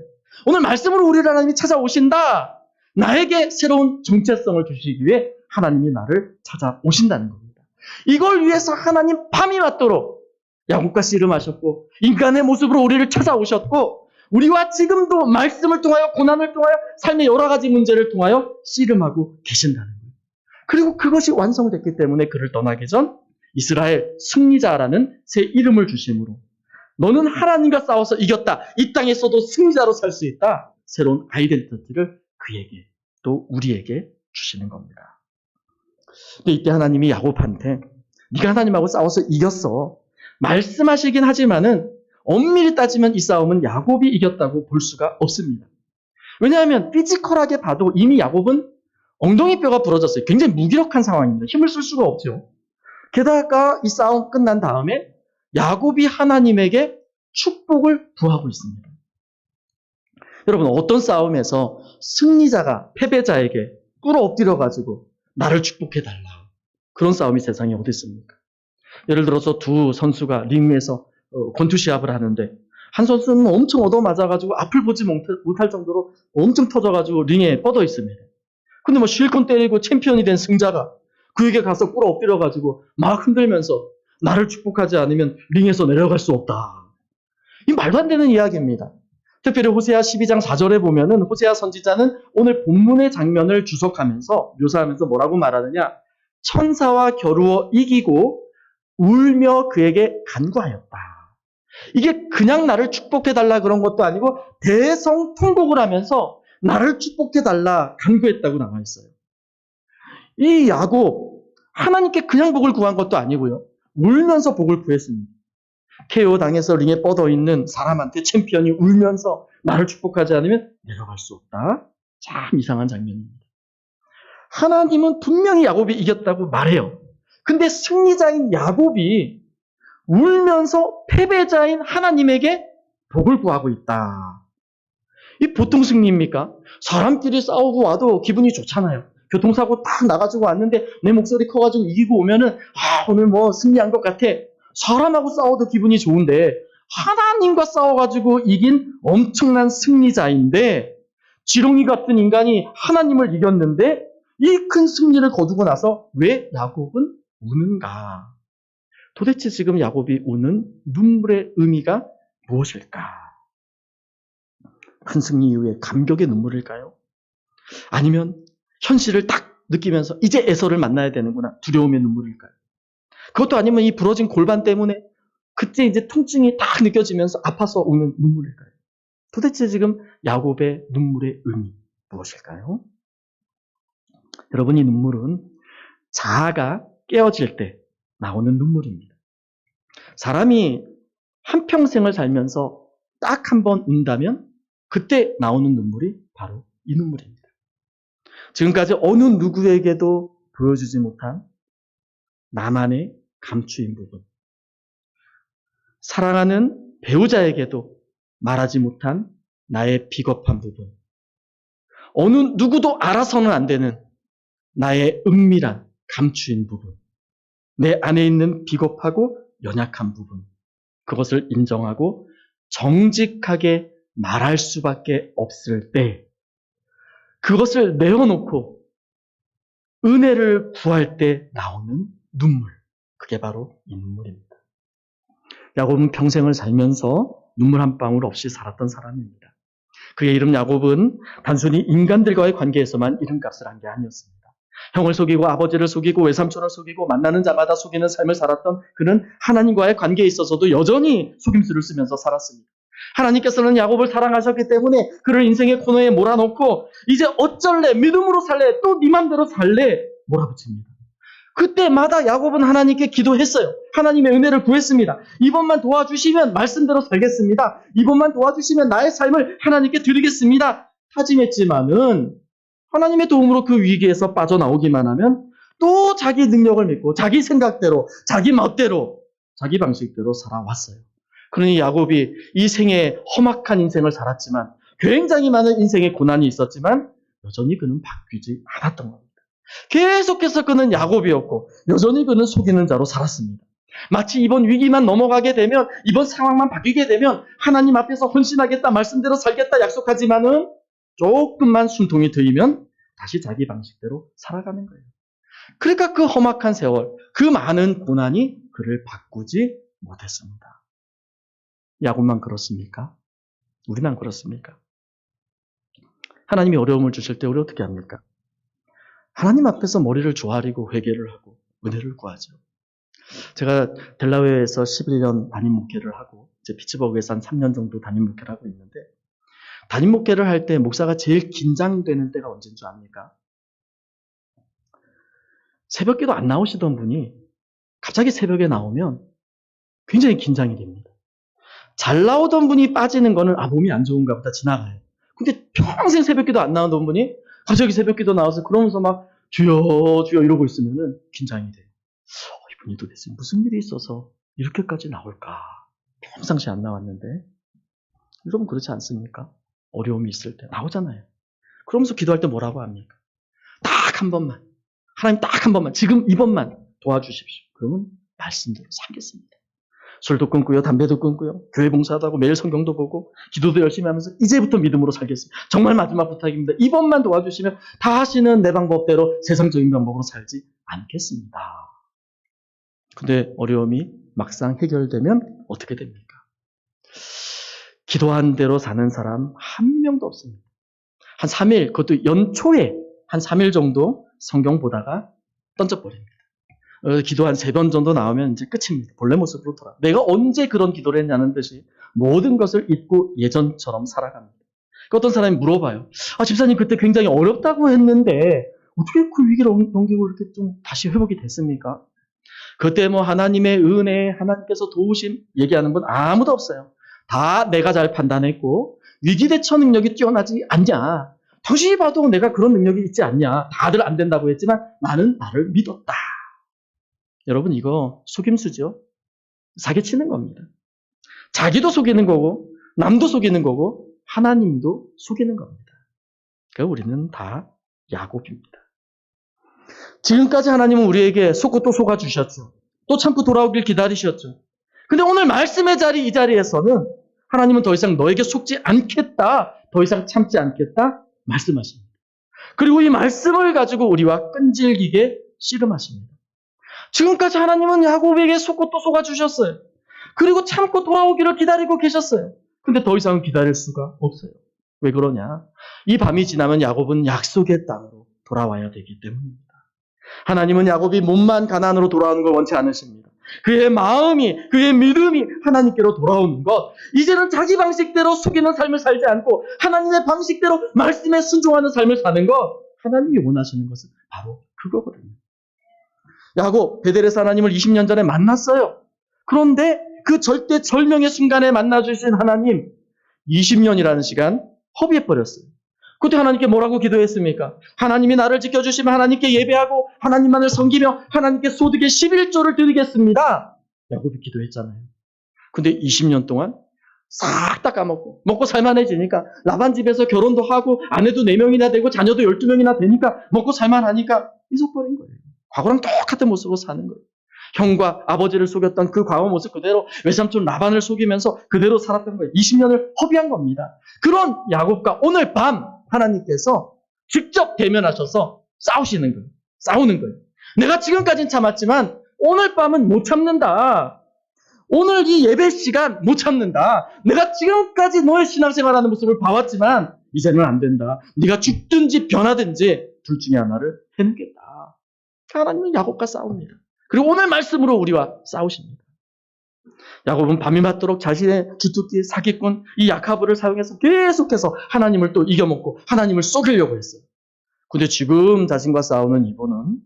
오늘 말씀으로 우리를 하나님이 찾아오신다. 나에게 새로운 정체성을 주시기 위해 하나님이 나를 찾아오신다는 겁니다. 이걸 위해서 하나님 밤이 맞도록 야곱과 씨름하셨고 인간의 모습으로 우리를 찾아오셨고 우리와 지금도 말씀을 통하여 고난을 통하여 삶의 여러 가지 문제를 통하여 씨름하고 계신다는 거예요. 그리고 그것이 완성됐기 때문에 그를 떠나기 전 이스라엘 승리자라는 새 이름을 주심으로 너는 하나님과 싸워서 이겼다. 이 땅에서도 승리자로 살 수 있다. 새로운 아이덴티티를 그에게 또 우리에게 주시는 겁니다. 근데 이때 하나님이 야곱한테 네가 하나님하고 싸워서 이겼어. 말씀하시긴 하지만은 엄밀히 따지면 이 싸움은 야곱이 이겼다고 볼 수가 없습니다. 왜냐하면 피지컬하게 봐도 이미 야곱은 엉덩이 뼈가 부러졌어요. 굉장히 무기력한 상황입니다. 힘을 쓸 수가 없죠. 게다가 이 싸움 끝난 다음에 야곱이 하나님에게 축복을 구하고 있습니다. 여러분, 어떤 싸움에서 승리자가 패배자에게 꿇어 엎드려가지고 나를 축복해달라. 그런 싸움이 세상에 어디 있습니까? 예를 들어서 두 선수가 링 위에서 권투 시합을 하는데 한 선수는 엄청 얻어맞아가지고 앞을 보지 못할 정도로 엄청 터져가지고 링에 뻗어 있습니다. 근데 뭐 실컷 때리고 챔피언이 된 승자가 그에게 가서 꿇어 엎드려가지고 막 흔들면서 나를 축복하지 않으면 링에서 내려갈 수 없다. 이 말도 안 되는 이야기입니다. 특별히 호세아 12장 4절에 보면은 호세아 선지자는 오늘 본문의 장면을 주석하면서 묘사하면서 뭐라고 말하느냐? 천사와 겨루어 이기고 울며 그에게 간구하였다. 이게 그냥 나를 축복해달라 그런 것도 아니고 대성통곡을 하면서 나를 축복해달라 간구했다고 나와 있어요. 이 야곱, 하나님께 그냥 복을 구한 것도 아니고요. 울면서 복을 구했습니다. KO 당해서 링에 뻗어 있는 사람한테 챔피언이 울면서 나를 축복하지 않으면 내려갈 수 없다. 참 이상한 장면입니다. 하나님은 분명히 야곱이 이겼다고 말해요. 근데 승리자인 야곱이 울면서 패배자인 하나님에게 복을 구하고 있다. 이 보통 승리입니까? 사람끼리 싸우고 와도 기분이 좋잖아요. 교통사고 딱 나가지고 왔는데 내 목소리 커가지고 이기고 오면은 오늘 뭐 승리한 것 같아. 사람하고 싸워도 기분이 좋은데 하나님과 싸워가지고 이긴 엄청난 승리자인데 지렁이 같은 인간이 하나님을 이겼는데 이 큰 승리를 거두고 나서 왜 야곱은 우는가? 도대체 지금 야곱이 우는 눈물의 의미가 무엇일까? 큰 승리 이후에 감격의 눈물일까요? 아니면 현실을 딱 느끼면서 이제 에서를 만나야 되는구나. 두려움의 눈물일까요? 그것도 아니면 이 부러진 골반 때문에 그때 이제 통증이 딱 느껴지면서 아파서 우는 눈물일까요? 도대체 지금 야곱의 눈물의 의미 무엇일까요? 여러분, 이 눈물은 자아가 깨어질 때 나오는 눈물입니다. 사람이 한평생을 살면서 딱 한 번 운다면 그때 나오는 눈물이 바로 이 눈물입니다. 지금까지 어느 누구에게도 보여주지 못한 나만의 감추인 부분. 사랑하는 배우자에게도 말하지 못한 나의 비겁한 부분. 어느 누구도 알아서는 안 되는 나의 은밀한 감추인 부분. 내 안에 있는 비겁하고 연약한 부분. 그것을 인정하고 정직하게 말할 수밖에 없을 때 그것을 내어놓고 은혜를 구할 때 나오는 눈물. 그게 바로 이 눈물입니다. 야곱은 평생을 살면서 눈물 한 방울 없이 살았던 사람입니다. 그의 이름 야곱은 단순히 인간들과의 관계에서만 이름값을 한 게 아니었습니다. 형을 속이고 아버지를 속이고 외삼촌을 속이고 만나는 자마다 속이는 삶을 살았던 그는 하나님과의 관계에 있어서도 여전히 속임수를 쓰면서 살았습니다. 하나님께서는 야곱을 사랑하셨기 때문에 그를 인생의 코너에 몰아넣고 이제 어쩔래? 믿음으로 살래? 또 네 맘대로 살래? 몰아붙입니다. 그때마다 야곱은 하나님께 기도했어요. 하나님의 은혜를 구했습니다. 이번만 도와주시면 말씀대로 살겠습니다. 이번만 도와주시면 나의 삶을 하나님께 드리겠습니다. 타짐했지만은 하나님의 도움으로 그 위기에서 빠져나오기만 하면 또 자기 능력을 믿고 자기 생각대로, 자기 멋대로, 자기 방식대로 살아왔어요. 그러니 야곱이 이 생에 험악한 인생을 살았지만, 굉장히 많은 인생의 고난이 있었지만 여전히 그는 바뀌지 않았던 겁니다. 계속해서 그는 야곱이었고 여전히 그는 속이는 자로 살았습니다. 마치 이번 위기만 넘어가게 되면, 이번 상황만 바뀌게 되면 하나님 앞에서 헌신하겠다, 말씀대로 살겠다 약속하지만은 조금만 숨통이 트이면 다시 자기 방식대로 살아가는 거예요. 그러니까 그 험악한 세월, 그 많은 고난이 그를 바꾸지 못했습니다. 야곱만 그렇습니까? 우리만 그렇습니까? 하나님이 어려움을 주실 때 우리 어떻게 합니까? 하나님 앞에서 머리를 조아리고 회개를 하고 은혜를 구하죠. 제가 델라웨어에서 11년 담임 목회를 하고 이제 피츠버그에서 한 3년 정도 담임 목회를 하고 있는데, 담임 목회를 할 때 목사가 제일 긴장되는 때가 언제인 줄 압니까? 새벽기도 안 나오시던 분이 갑자기 새벽에 나오면 굉장히 긴장이 됩니다. 잘 나오던 분이 빠지는 거는 몸이 안 좋은가 보다 지나가요. 근데 평생 새벽기도 안 나오던 분이 갑자기 새벽기도 나와서 그러면서 막 주여 주여 이러고 있으면은 긴장이 돼요. 이분이 도대체 무슨 일이 있어서 이렇게까지 나올까? 평상시 안 나왔는데. 여러분 그렇지 않습니까? 어려움이 있을 때 나오잖아요. 그러면서 기도할 때 뭐라고 합니까? 딱 한 번만, 하나님 딱 한 번만, 지금 이번만 도와주십시오. 그러면 말씀대로 살겠습니다. 술도 끊고요, 담배도 끊고요, 교회 봉사도 하고 매일 성경도 보고 기도도 열심히 하면서 이제부터 믿음으로 살겠습니다. 정말 마지막 부탁입니다. 이번만 도와주시면 다시는 내 방법대로 세상적인 방법으로 살지 않겠습니다. 근데 어려움이 막상 해결되면 어떻게 됩니까? 기도한 대로 사는 사람 한 명도 없습니다. 한 3일, 그것도 연초에 한 3일 정도 성경 보다가 던져버립니다. 기도 한 3번 정도 나오면 이제 끝입니다. 본래 모습으로 돌아. 내가 언제 그런 기도를 했냐는 듯이 모든 것을 잊고 예전처럼 살아갑니다. 어떤 사람이 물어봐요. 집사님 그때 굉장히 어렵다고 했는데 어떻게 그 위기를 넘기고 이렇게 좀 다시 회복이 됐습니까? 그때 하나님의 은혜, 하나님께서 도우심 얘기하는 분 아무도 없어요. 다 내가 잘 판단했고 위기 대처 능력이 뛰어나지 않냐. 당신이 봐도 내가 그런 능력이 있지 않냐. 다들 안 된다고 했지만 나는 나를 믿었다. 여러분 이거 속임수죠. 사기치는 겁니다. 자기도 속이는 거고 남도 속이는 거고 하나님도 속이는 겁니다. 그러니까 우리는 다 야곱입니다. 지금까지 하나님은 우리에게 속고 또 속아주셨죠. 또 참고 돌아오길 기다리셨죠. 근데 오늘 말씀의 자리, 이 자리에서는 하나님은 더 이상 너에게 속지 않겠다, 더 이상 참지 않겠다 말씀하십니다. 그리고 이 말씀을 가지고 우리와 끈질기게 씨름하십니다. 지금까지 하나님은 야곱에게 속고 또 속아주셨어요. 그리고 참고 돌아오기를 기다리고 계셨어요. 근데 더 이상은 기다릴 수가 없어요. 왜 그러냐? 이 밤이 지나면 야곱은 약속의 땅으로 돌아와야 되기 때문입니다. 하나님은 야곱이 몸만 가나안으로 돌아오는 걸 원치 않으십니다. 그의 마음이, 그의 믿음이 하나님께로 돌아오는 것, 이제는 자기 방식대로 속이는 삶을 살지 않고 하나님의 방식대로 말씀에 순종하는 삶을 사는 것, 하나님이 원하시는 것은 바로 그거거든요. 야곱, 베델에서 하나님을 20년 전에 만났어요. 그런데 그 절대절명의 순간에 만나주신 하나님, 20년이라는 시간 허비해버렸어요. 그때 하나님께 뭐라고 기도했습니까? 하나님이 나를 지켜주시면 하나님께 예배하고 하나님만을 섬기며 하나님께 소득의 11조를 드리겠습니다. 야곱이 기도했잖아요. 근데 20년 동안 싹 다 까먹고 먹고 살만해지니까 라반 집에서 결혼도 하고 아내도 4명이나 되고 자녀도 12명이나 되니까 먹고 살만하니까 잊어버린 거예요. 과거랑 똑같은 모습으로 사는 거예요. 형과 아버지를 속였던 그 과거 모습 그대로 외삼촌 라반을 속이면서 그대로 살았던 거예요. 20년을 허비한 겁니다. 그런 야곱과 오늘 밤 하나님께서 직접 대면하셔서 싸우시는 거예요. 싸우는 거예요. 내가 지금까지는 참았지만 오늘 밤은 못 참는다. 오늘 이 예배 시간 못 참는다. 내가 지금까지 너의 신앙생활하는 모습을 봐왔지만 이제는 안 된다. 네가 죽든지 변하든지 둘 중에 하나를 해내겠다. 하나님은 야곱과 싸웁니다. 그리고 오늘 말씀으로 우리와 싸우십니다. 야곱은 밤이 맞도록 자신의 주특기, 사기꾼, 이 야카브를 사용해서 계속해서 하나님을 또 이겨먹고 하나님을 속이려고 했어요. 근데 지금 자신과 싸우는 이분은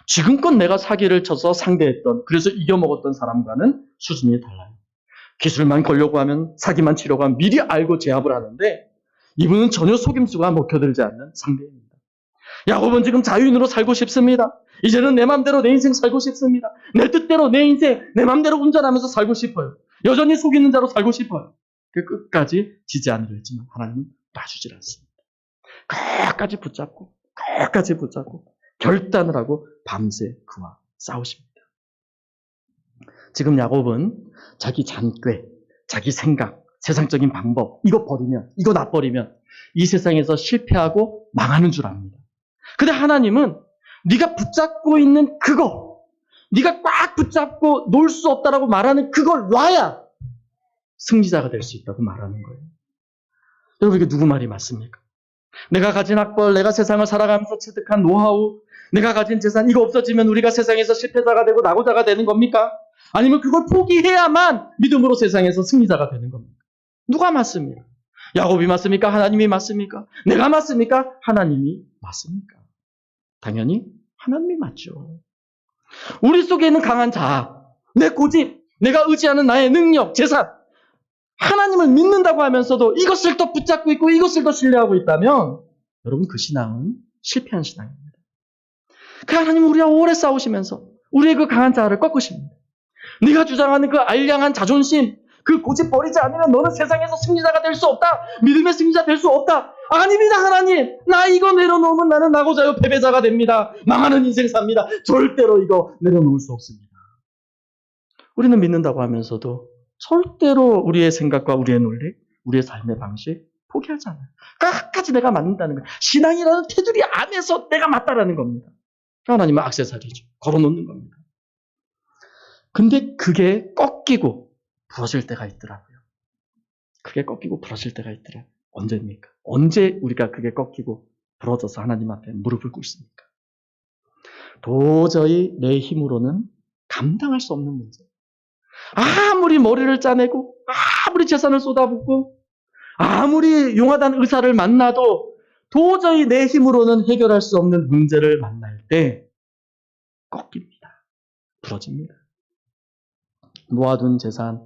지금껏 내가 사기를 쳐서 상대했던, 그래서 이겨먹었던 사람과는 수준이 달라요. 기술만 걸려고 하면, 사기만 치려고 하면 미리 알고 제압을 하는데 이분은 전혀 속임수가 먹혀들지 않는 상대입니다. 야곱은 지금 자유인으로 살고 싶습니다. 이제는 내 맘대로 내 인생 살고 싶습니다. 내 뜻대로 내 인생 내 맘대로 운전하면서 살고 싶어요. 여전히 속이는 자로 살고 싶어요. 그 끝까지 지지 않으려 했지만 하나님은 놔주질 않습니다. 끝까지 붙잡고 결단을 하고 밤새 그와 싸우십니다. 지금 야곱은 자기 잔꾀, 자기 생각, 세상적인 방법 이거 놔버리면 이 세상에서 실패하고 망하는 줄 압니다. 근데 하나님은 네가 붙잡고 있는 그거, 네가 꽉 붙잡고 놓을 수 없다라고 말하는 그걸 놔야 승리자가 될 수 있다고 말하는 거예요. 여러분, 이게 누구 말이 맞습니까? 내가 가진 학벌, 내가 세상을 살아가면서 체득한 노하우, 내가 가진 재산, 이거 없어지면 우리가 세상에서 실패자가 되고 낙오자가 되는 겁니까? 아니면 그걸 포기해야만 믿음으로 세상에서 승리자가 되는 겁니까? 누가 맞습니까? 야곱이 맞습니까? 하나님이 맞습니까? 내가 맞습니까? 하나님이 맞습니까? 당연히 하나님이 맞죠. 우리 속에 있는 강한 자아, 내 고집, 내가 의지하는 나의 능력, 재산, 하나님을 믿는다고 하면서도 이것을 더 붙잡고 있고 이것을 더 신뢰하고 있다면 여러분, 그 신앙은 실패한 신앙입니다. 그 하나님은 우리와 오래 싸우시면서 우리의 그 강한 자아를 꺾으십니다. 네가 주장하는 그 알량한 자존심, 그 고집 버리지 않으면 너는 세상에서 승리자가 될 수 없다. 믿음의 승리자 될 수 없다. 아닙니다, 하나님. 나 이거 내려놓으면 나는 낙오자요 패배자가 됩니다. 망하는 인생 삽니다. 절대로 이거 내려놓을 수 없습니다. 우리는 믿는다고 하면서도 절대로 우리의 생각과 우리의 논리, 우리의 삶의 방식 포기하지 않아요. 끝까지 내가 맞는다는 거예요. 신앙이라는 테두리 안에서 내가 맞다라는 겁니다. 하나님은 액세서리죠. 걸어놓는 겁니다. 근데 그게 꺾이고 부러질 때가 있더라고요. 그게 꺾이고 부러질 때가 있더라고요. 언제입니까? 언제 우리가 그게 꺾이고 부러져서 하나님 앞에 무릎을 꿇습니까? 도저히 내 힘으로는 감당할 수 없는 문제. 아무리 머리를 짜내고 아무리 재산을 쏟아붓고 아무리 용하다는 의사를 만나도 도저히 내 힘으로는 해결할 수 없는 문제를 만날 때 꺾입니다. 부러집니다. 모아둔 재산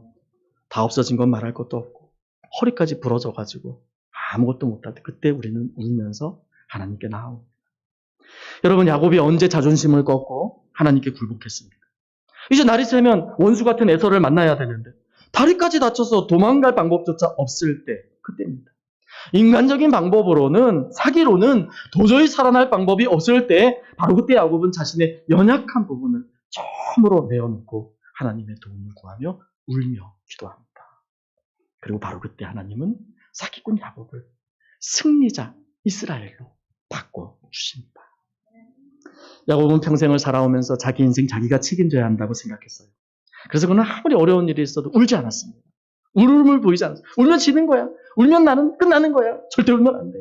다 없어진 건 말할 것도 없고 허리까지 부러져가지고 아무것도 못할 때 그때 우리는 울면서 하나님께 나아옵니다. 여러분, 야곱이 언제 자존심을 꺾고 하나님께 굴복했습니까? 이제 날이 새면 원수 같은 에서를 만나야 되는데 다리까지 다쳐서 도망갈 방법조차 없을 때 그때입니다. 인간적인 방법으로는 사기로는 도저히 살아날 방법이 없을 때 바로 그때 야곱은 자신의 연약한 부분을 처음으로 내어놓고 하나님의 도움을 구하며 울며 기도합니다. 그리고 바로 그때 하나님은 사기꾼 야곱을 승리자 이스라엘로 바꿔주십니다. 야곱은 평생을 살아오면서 자기 인생 자기가 책임져야 한다고 생각했어요. 그래서 그는 아무리 어려운 일이 있어도 울지 않았습니다. 울음을 보이지 않았어요. 울면 지는 거야. 울면 나는 끝나는 거야. 절대 울면 안 돼.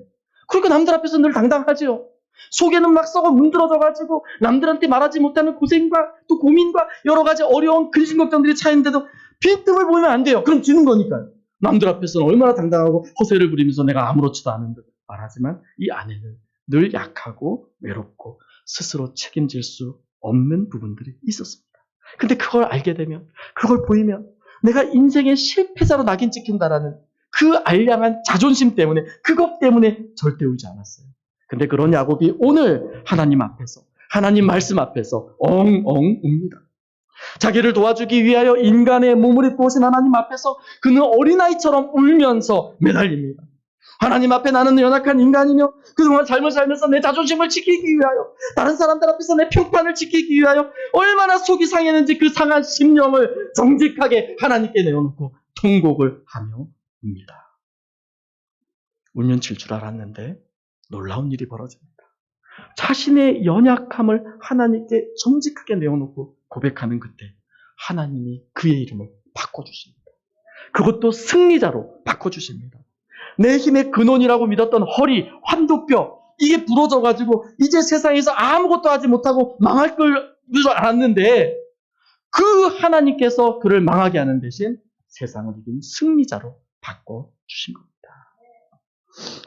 그러니까 남들 앞에서 늘 당당하지요. 속에는 막 썩어 문드러져가지고 남들한테 말하지 못하는 고생과 또 고민과 여러 가지 어려운 근심 걱정들이 차있는데도 빈틈을 보이면 안 돼요. 그럼 지는 거니까요. 남들 앞에서는 얼마나 당당하고 허세를 부리면서 내가 아무렇지도 않은 듯 말하지만 이 안에는 늘 약하고 외롭고 스스로 책임질 수 없는 부분들이 있었습니다. 근데 그걸 알게 되면, 그걸 보이면 내가 인생의 실패자로 낙인 찍힌다라는 그 알량한 자존심 때문에, 그것 때문에 절대 울지 않았어요. 근데 그런 야곱이 오늘 하나님 앞에서, 하나님 말씀 앞에서 엉엉 웁니다. 자기를 도와주기 위하여 인간의 몸을 입고 오신 하나님 앞에서 그는 어린아이처럼 울면서 매달립니다. 하나님 앞에 나는 연약한 인간이며 그동안 삶을 살면서 내 자존심을 지키기 위하여, 다른 사람들 앞에서 내 평판을 지키기 위하여 얼마나 속이 상했는지 그 상한 심령을 정직하게 하나님께 내어놓고 통곡을 하며 웁니다. 울면 질 줄 알았는데 놀라운 일이 벌어집니다. 자신의 연약함을 하나님께 정직하게 내어놓고 고백하는 그때 하나님이 그의 이름을 바꿔주십니다. 그것도 승리자로 바꿔주십니다. 내 힘의 근원이라고 믿었던 허리, 환도뼈, 이게 부러져가지고 이제 세상에서 아무것도 하지 못하고 망할 줄 알았는데 그 하나님께서 그를 망하게 하는 대신 세상을 이긴 승리자로 바꿔주신 겁니다.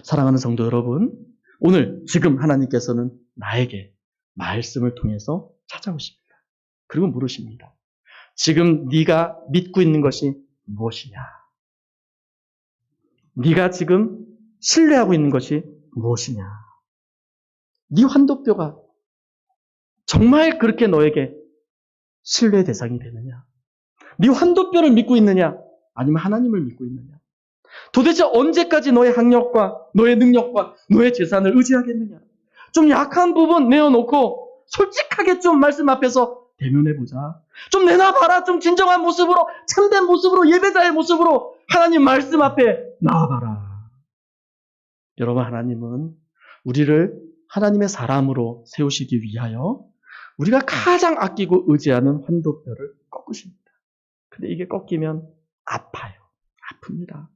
사랑하는 성도 여러분, 오늘 지금 하나님께서는 나에게 말씀을 통해서 찾아오십니다. 그리고 물으십니다. 지금 네가 믿고 있는 것이 무엇이냐? 네가 지금 신뢰하고 있는 것이 무엇이냐? 네 환도뼈가 정말 그렇게 너에게 신뢰의 대상이 되느냐? 네 환도뼈를 믿고 있느냐? 아니면 하나님을 믿고 있느냐? 도대체 언제까지 너의 학력과 너의 능력과 너의 재산을 의지하겠느냐? 좀 약한 부분 내어놓고 솔직하게 좀 말씀 앞에서 대면해보자. 좀 내놔봐라. 좀 진정한 모습으로, 참된 모습으로, 예배자의 모습으로 하나님 말씀 앞에 나와봐라. 여러분, 하나님은 우리를 하나님의 사람으로 세우시기 위하여 우리가 가장 아끼고 의지하는 환도뼈를 꺾으십니다. 근데 이게 꺾이면 아파요. 아픕니다.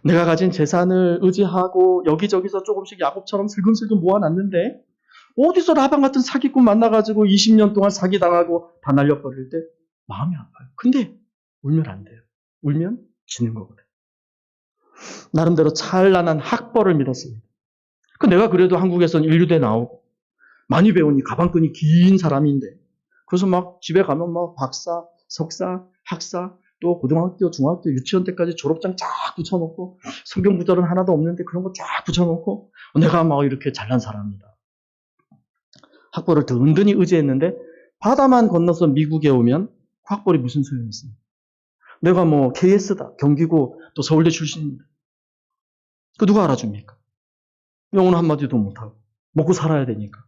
내가 가진 재산을 의지하고 여기저기서 조금씩 야곱처럼 슬금슬금 모아놨는데 어디서 라반 같은 사기꾼 만나가지고 20년 동안 사기당하고 다 날려버릴 때 마음이 아파요. 근데 울면 안 돼요. 울면 지는 거거든요. 나름대로 찬란한 학벌을 믿었습니다. 내가 그래도 한국에서는 인류대 나오고 많이 배우니 가방끈이 긴 사람인데 그래서 막 집에 가면 막 박사, 석사, 학사 또 고등학교, 중학교, 유치원 때까지 졸업장 쫙 붙여놓고 성경 구절은 하나도 없는데 그런 거 쫙 붙여놓고 내가 막 이렇게 잘난 사람이다. 학벌을 든든히 의지했는데 바다만 건너서 미국에 오면 그 학벌이 무슨 소용이 있습니까? 내가 뭐 KS다, 경기고 또 서울대 출신입니다. 그 누가 알아줍니까? 영어는 한마디도 못하고 먹고 살아야 되니까.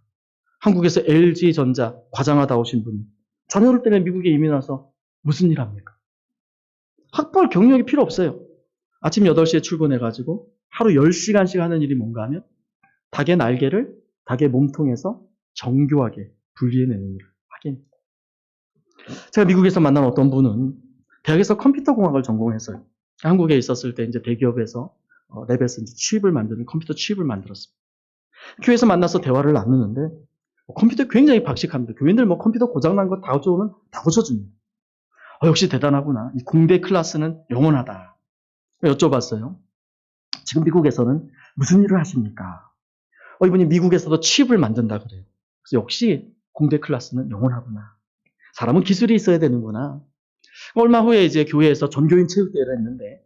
한국에서 LG전자 과장하다 오신 분이 자녀를 때문에 미국에 이민 와서 무슨 일 합니까? 학벌 경력이 필요 없어요. 아침 8시에 출근해가지고 하루 10시간씩 하는 일이 뭔가 하면 닭의 날개를 닭의 몸통에서 정교하게 분리해내는 일을 하긴. 제가 미국에서 만난 어떤 분은 대학에서 컴퓨터공학을 전공했어요. 한국에 있었을 때 이제 대기업에서 랩에서 이제 칩을 만드는 컴퓨터 칩을 만들었습니다. 교회에서 만나서 대화를 나누는데 컴퓨터 굉장히 박식합니다. 교인들 뭐 컴퓨터 고장난 거 다 고쳐오면 다 고쳐줍니다. 역시 대단하구나. 이 공대 클래스는 영원하다. 여쭤봤어요. 지금 미국에서는 무슨 일을 하십니까? 이분이 미국에서도 칩을 만든다 그래요. 그래서 역시 공대 클래스는 영원하구나. 사람은 기술이 있어야 되는구나. 얼마 후에 이제 교회에서 전교인 체육대회를 했는데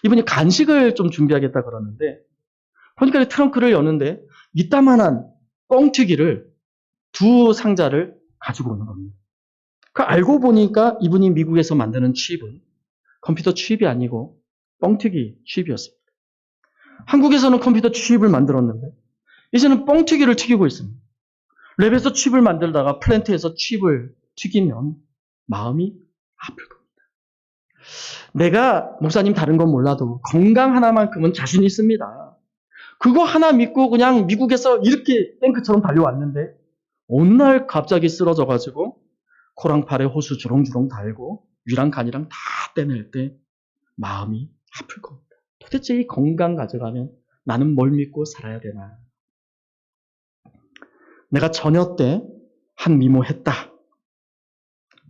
이분이 간식을 좀 준비하겠다 그러는데 보니까 트렁크를 여는데 이따만한 뻥튀기를 2 상자를 가지고 오는 겁니다. 알고 보니까 이분이 미국에서 만드는 칩은 컴퓨터 칩이 아니고 뻥튀기 칩이었습니다. 한국에서는 컴퓨터 칩을 만들었는데 이제는 뻥튀기를 튀기고 있습니다. 랩에서 칩을 만들다가 플랜트에서 칩을 튀기면 마음이 아플 겁니다. 내가 목사님 다른 건 몰라도 건강 하나만큼은 자신 있습니다. 그거 하나 믿고 그냥 미국에서 이렇게 탱크처럼 달려왔는데 어느 날 갑자기 쓰러져가지고 코랑 팔에 호수 주렁주렁 달고 위랑 간이랑 다 떼낼 때 마음이 아플 겁니다. 도대체 이 건강 가져가면 나는 뭘 믿고 살아야 되나. 내가 저녁 때 한 미모 했다.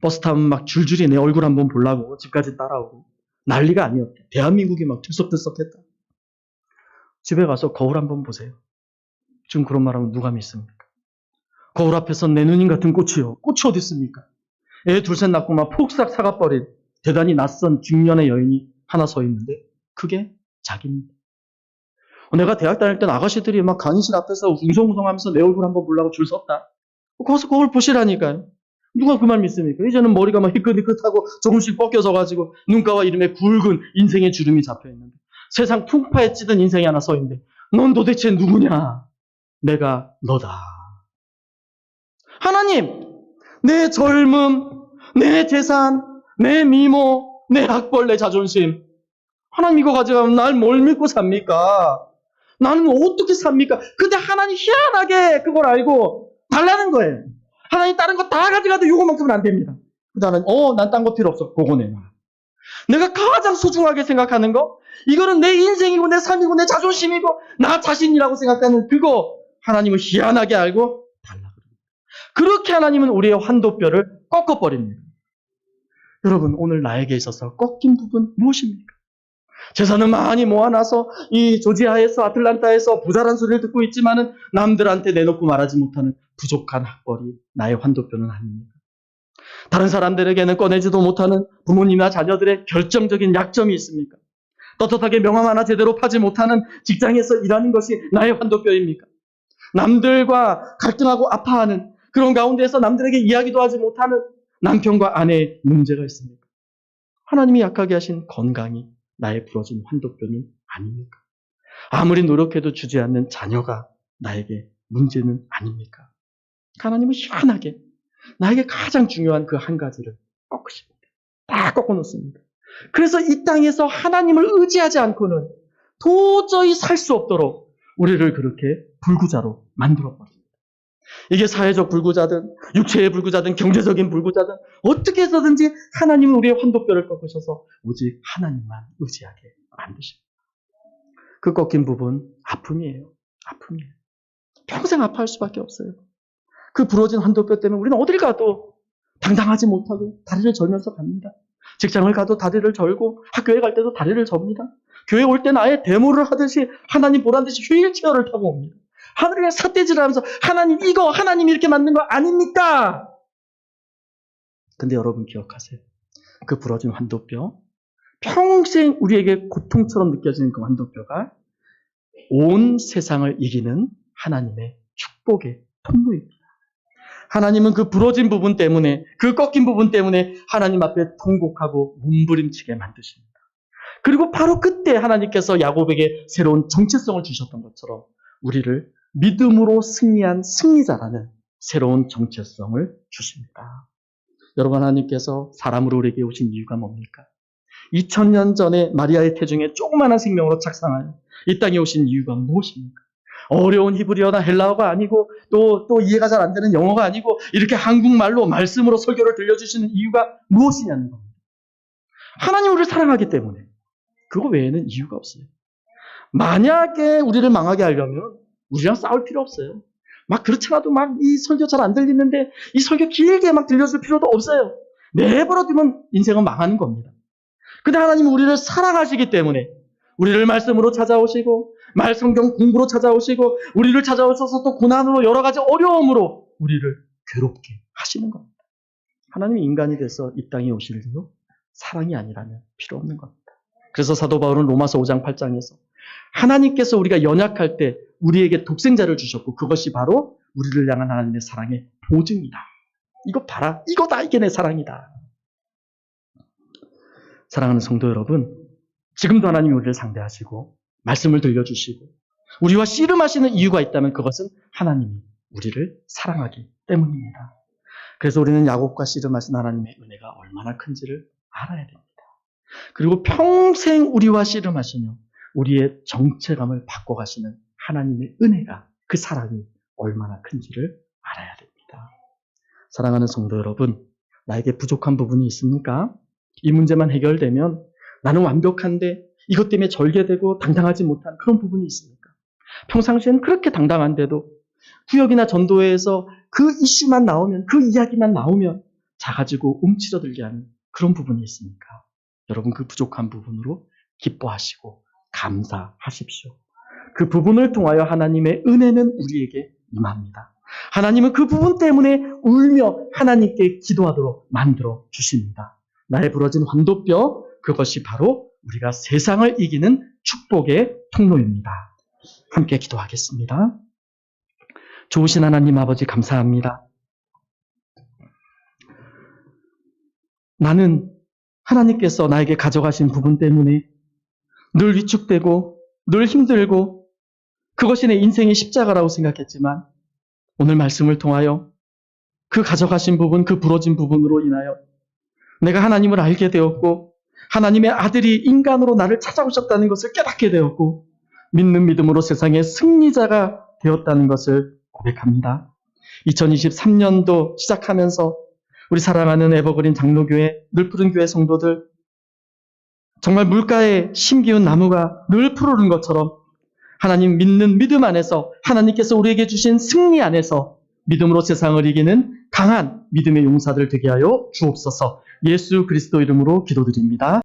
버스 타면 막 줄줄이 내 얼굴 한번 보려고 집까지 따라오고 난리가 아니었대. 대한민국이 막 들썩들썩했다. 집에 가서 거울 한번 보세요. 지금 그런 말하면 누가 믿습니까? 거울 앞에서 내 누님 같은 꽃이요. 꽃이 어디 있습니까? 애 둘 셋 낳고 막 폭삭 사가버린 대단히 낯선 중년의 여인이 하나 서 있는데 그게 자기입니다. 내가 대학 다닐 땐 아가씨들이 막 강의실 앞에서 웅성웅성하면서 내 얼굴 한번 보려고 줄 섰다. 거기서 거울 보시라니까요. 누가 그 말 믿습니까? 이제는 머리가 막 희끗희끗하고 조금씩 벗겨져가지고 눈가와 이름에 굵은 인생의 주름이 잡혀있는데 세상 풍파에 찌든 인생이 하나 서 있는데 넌 도대체 누구냐? 내가 너다. 하나님, 내 젊음, 내 재산, 내 미모, 내 학벌, 내 자존심. 하나님 이거 가져가면 날 뭘 믿고 삽니까? 나는 어떻게 삽니까? 근데 하나님 희한하게 그걸 알고 달라는 거예요. 하나님 다른 거 다 가져가도 요거만큼은 안 됩니다. 나는 난 딴 거 필요 없어. 그거 내놔. 내가 가장 소중하게 생각하는 거 이거는 내 인생이고 내 삶이고 내 자존심이고 나 자신이라고 생각하는 그거 하나님은 희한하게 알고 달라 그럽니다. 그렇게 하나님은 우리의 환도뼈를 꺾어버립니다. 여러분 오늘 나에게 있어서 꺾인 부분 무엇입니까? 재산을 많이 모아놔서 이 조지아에서 아틀란타에서 부자란 소리를 듣고 있지만은 남들한테 내놓고 말하지 못하는 부족한 학벌이 나의 환도뼈는 아닙니까? 다른 사람들에게는 꺼내지도 못하는 부모님이나 자녀들의 결정적인 약점이 있습니까? 떳떳하게 명함 하나 제대로 파지 못하는 직장에서 일하는 것이 나의 환도뼈입니까? 남들과 갈등하고 아파하는 그런 가운데에서 남들에게 이야기도 하지 못하는 남편과 아내의 문제가 있습니까? 하나님이 약하게 하신 건강이 나의 부러진 환도뼈는 아닙니까? 아무리 노력해도 주지 않는 자녀가 나에게 문제는 아닙니까? 하나님은 희한하게 나에게 가장 중요한 그 한 가지를 꺾으십니다. 다 꺾어 놓습니다. 그래서 이 땅에서 하나님을 의지하지 않고는 도저히 살 수 없도록 우리를 그렇게 불구자로 만들어버립니다. 이게 사회적 불구자든 육체의 불구자든 경제적인 불구자든 어떻게 해서든지 하나님은 우리의 환도뼈를 꺾으셔서 오직 하나님만 의지하게 만드십니다. 그 꺾인 부분 아픔이에요. 아픔이에요. 평생 아파할 수밖에 없어요. 그 부러진 환도뼈 때문에 우리는 어딜 가도 당당하지 못하고 다리를 절면서 갑니다. 직장을 가도 다리를 절고 학교에 갈 때도 다리를 접니다. 교회 올 때는 아예 데모를 하듯이 하나님 보란 듯이 휠체어를 타고 옵니다. 하늘에 삿대질을 하면서 하나님 이거 하나님이 이렇게 만든 거 아닙니까? 근데 여러분 기억하세요. 그 부러진 환도뼈 평생 우리에게 고통처럼 느껴지는 그 환도뼈가 온 세상을 이기는 하나님의 축복의 통로입니다. 하나님은 그 부러진 부분 때문에 그 꺾인 부분 때문에 하나님 앞에 통곡하고 몸부림치게 만드십니다. 그리고 바로 그때 하나님께서 야곱에게 새로운 정체성을 주셨던 것처럼 우리를 믿음으로 승리한 승리자라는 새로운 정체성을 주십니다. 여러분 하나님께서 사람으로 우리에게 오신 이유가 뭡니까? 2000년 전에 마리아의 태중에 조그마한 생명으로 착상하여 이 땅에 오신 이유가 무엇입니까? 어려운 히브리어나 헬라어가 아니고 또 이해가 잘 안 되는 영어가 아니고 이렇게 한국말로 말씀으로 설교를 들려주시는 이유가 무엇이냐는 겁니다. 하나님 우리를 사랑하기 때문에 그거 외에는 이유가 없어요. 만약에 우리를 망하게 하려면 우리랑 싸울 필요 없어요. 막 그렇잖아도 막 이 설교 잘 안 들리는데 이 설교 길게 막 들려줄 필요도 없어요. 내버려 두면 인생은 망하는 겁니다. 근데 하나님은 우리를 사랑하시기 때문에 우리를 말씀으로 찾아오시고 말씀경 공부로 찾아오시고 우리를 찾아오셔서 또 고난으로 여러 가지 어려움으로 우리를 괴롭게 하시는 겁니다. 하나님이 인간이 돼서 이 땅에 오실 이유 사랑이 아니라면 필요 없는 겁니다. 그래서 사도 바울은 로마서 5장 8장에서 하나님께서 우리가 연약할 때 우리에게 독생자를 주셨고 그것이 바로 우리를 향한 하나님의 사랑의 보증이다. 이거 봐라. 이거다. 이게 내 사랑이다. 사랑하는 성도 여러분, 지금도 하나님이 우리를 상대하시고 말씀을 들려주시고 우리와 씨름하시는 이유가 있다면 그것은 하나님이 우리를 사랑하기 때문입니다. 그래서 우리는 야곱과 씨름하신 하나님의 은혜가 얼마나 큰지를 알아야 됩니다. 그리고 평생 우리와 씨름하시며 우리의 정체감을 바꿔가시는 하나님의 은혜가 그 사랑이 얼마나 큰지를 알아야 됩니다. 사랑하는 성도 여러분, 나에게 부족한 부분이 있습니까? 이 문제만 해결되면 나는 완벽한데 이것 때문에 절개되고 당당하지 못한 그런 부분이 있습니까? 평상시에는 그렇게 당당한데도 구역이나 전도회에서 그 이슈만 나오면 그 이야기만 나오면 작아지고 움츠러들게 하는 그런 부분이 있습니까? 여러분 그 부족한 부분으로 기뻐하시고 감사하십시오. 그 부분을 통하여 하나님의 은혜는 우리에게 임합니다. 하나님은 그 부분 때문에 울며 하나님께 기도하도록 만들어 주십니다. 나의 부러진 환도뼈 그것이 바로 우리가 세상을 이기는 축복의 통로입니다. 함께 기도하겠습니다. 좋으신 하나님 아버지 감사합니다. 나는 하나님께서 나에게 가져가신 부분 때문에 늘 위축되고 늘 힘들고 그것이 내 인생의 십자가라고 생각했지만 오늘 말씀을 통하여 그 가져가신 부분, 그 부러진 부분으로 인하여 내가 하나님을 알게 되었고 하나님의 아들이 인간으로 나를 찾아오셨다는 것을 깨닫게 되었고 믿는 믿음으로 세상의 승리자가 되었다는 것을 고백합니다. 2023년도 시작하면서 우리 사랑하는 에버그린 장로교회 늘푸른 교회 성도들 정말 물가에 심기운 나무가 늘 푸르른 것처럼 하나님 믿는 믿음 안에서 하나님께서 우리에게 주신 승리 안에서 믿음으로 세상을 이기는 강한 믿음의 용사들 되게 하여 주옵소서. 예수 그리스도 이름으로 기도드립니다.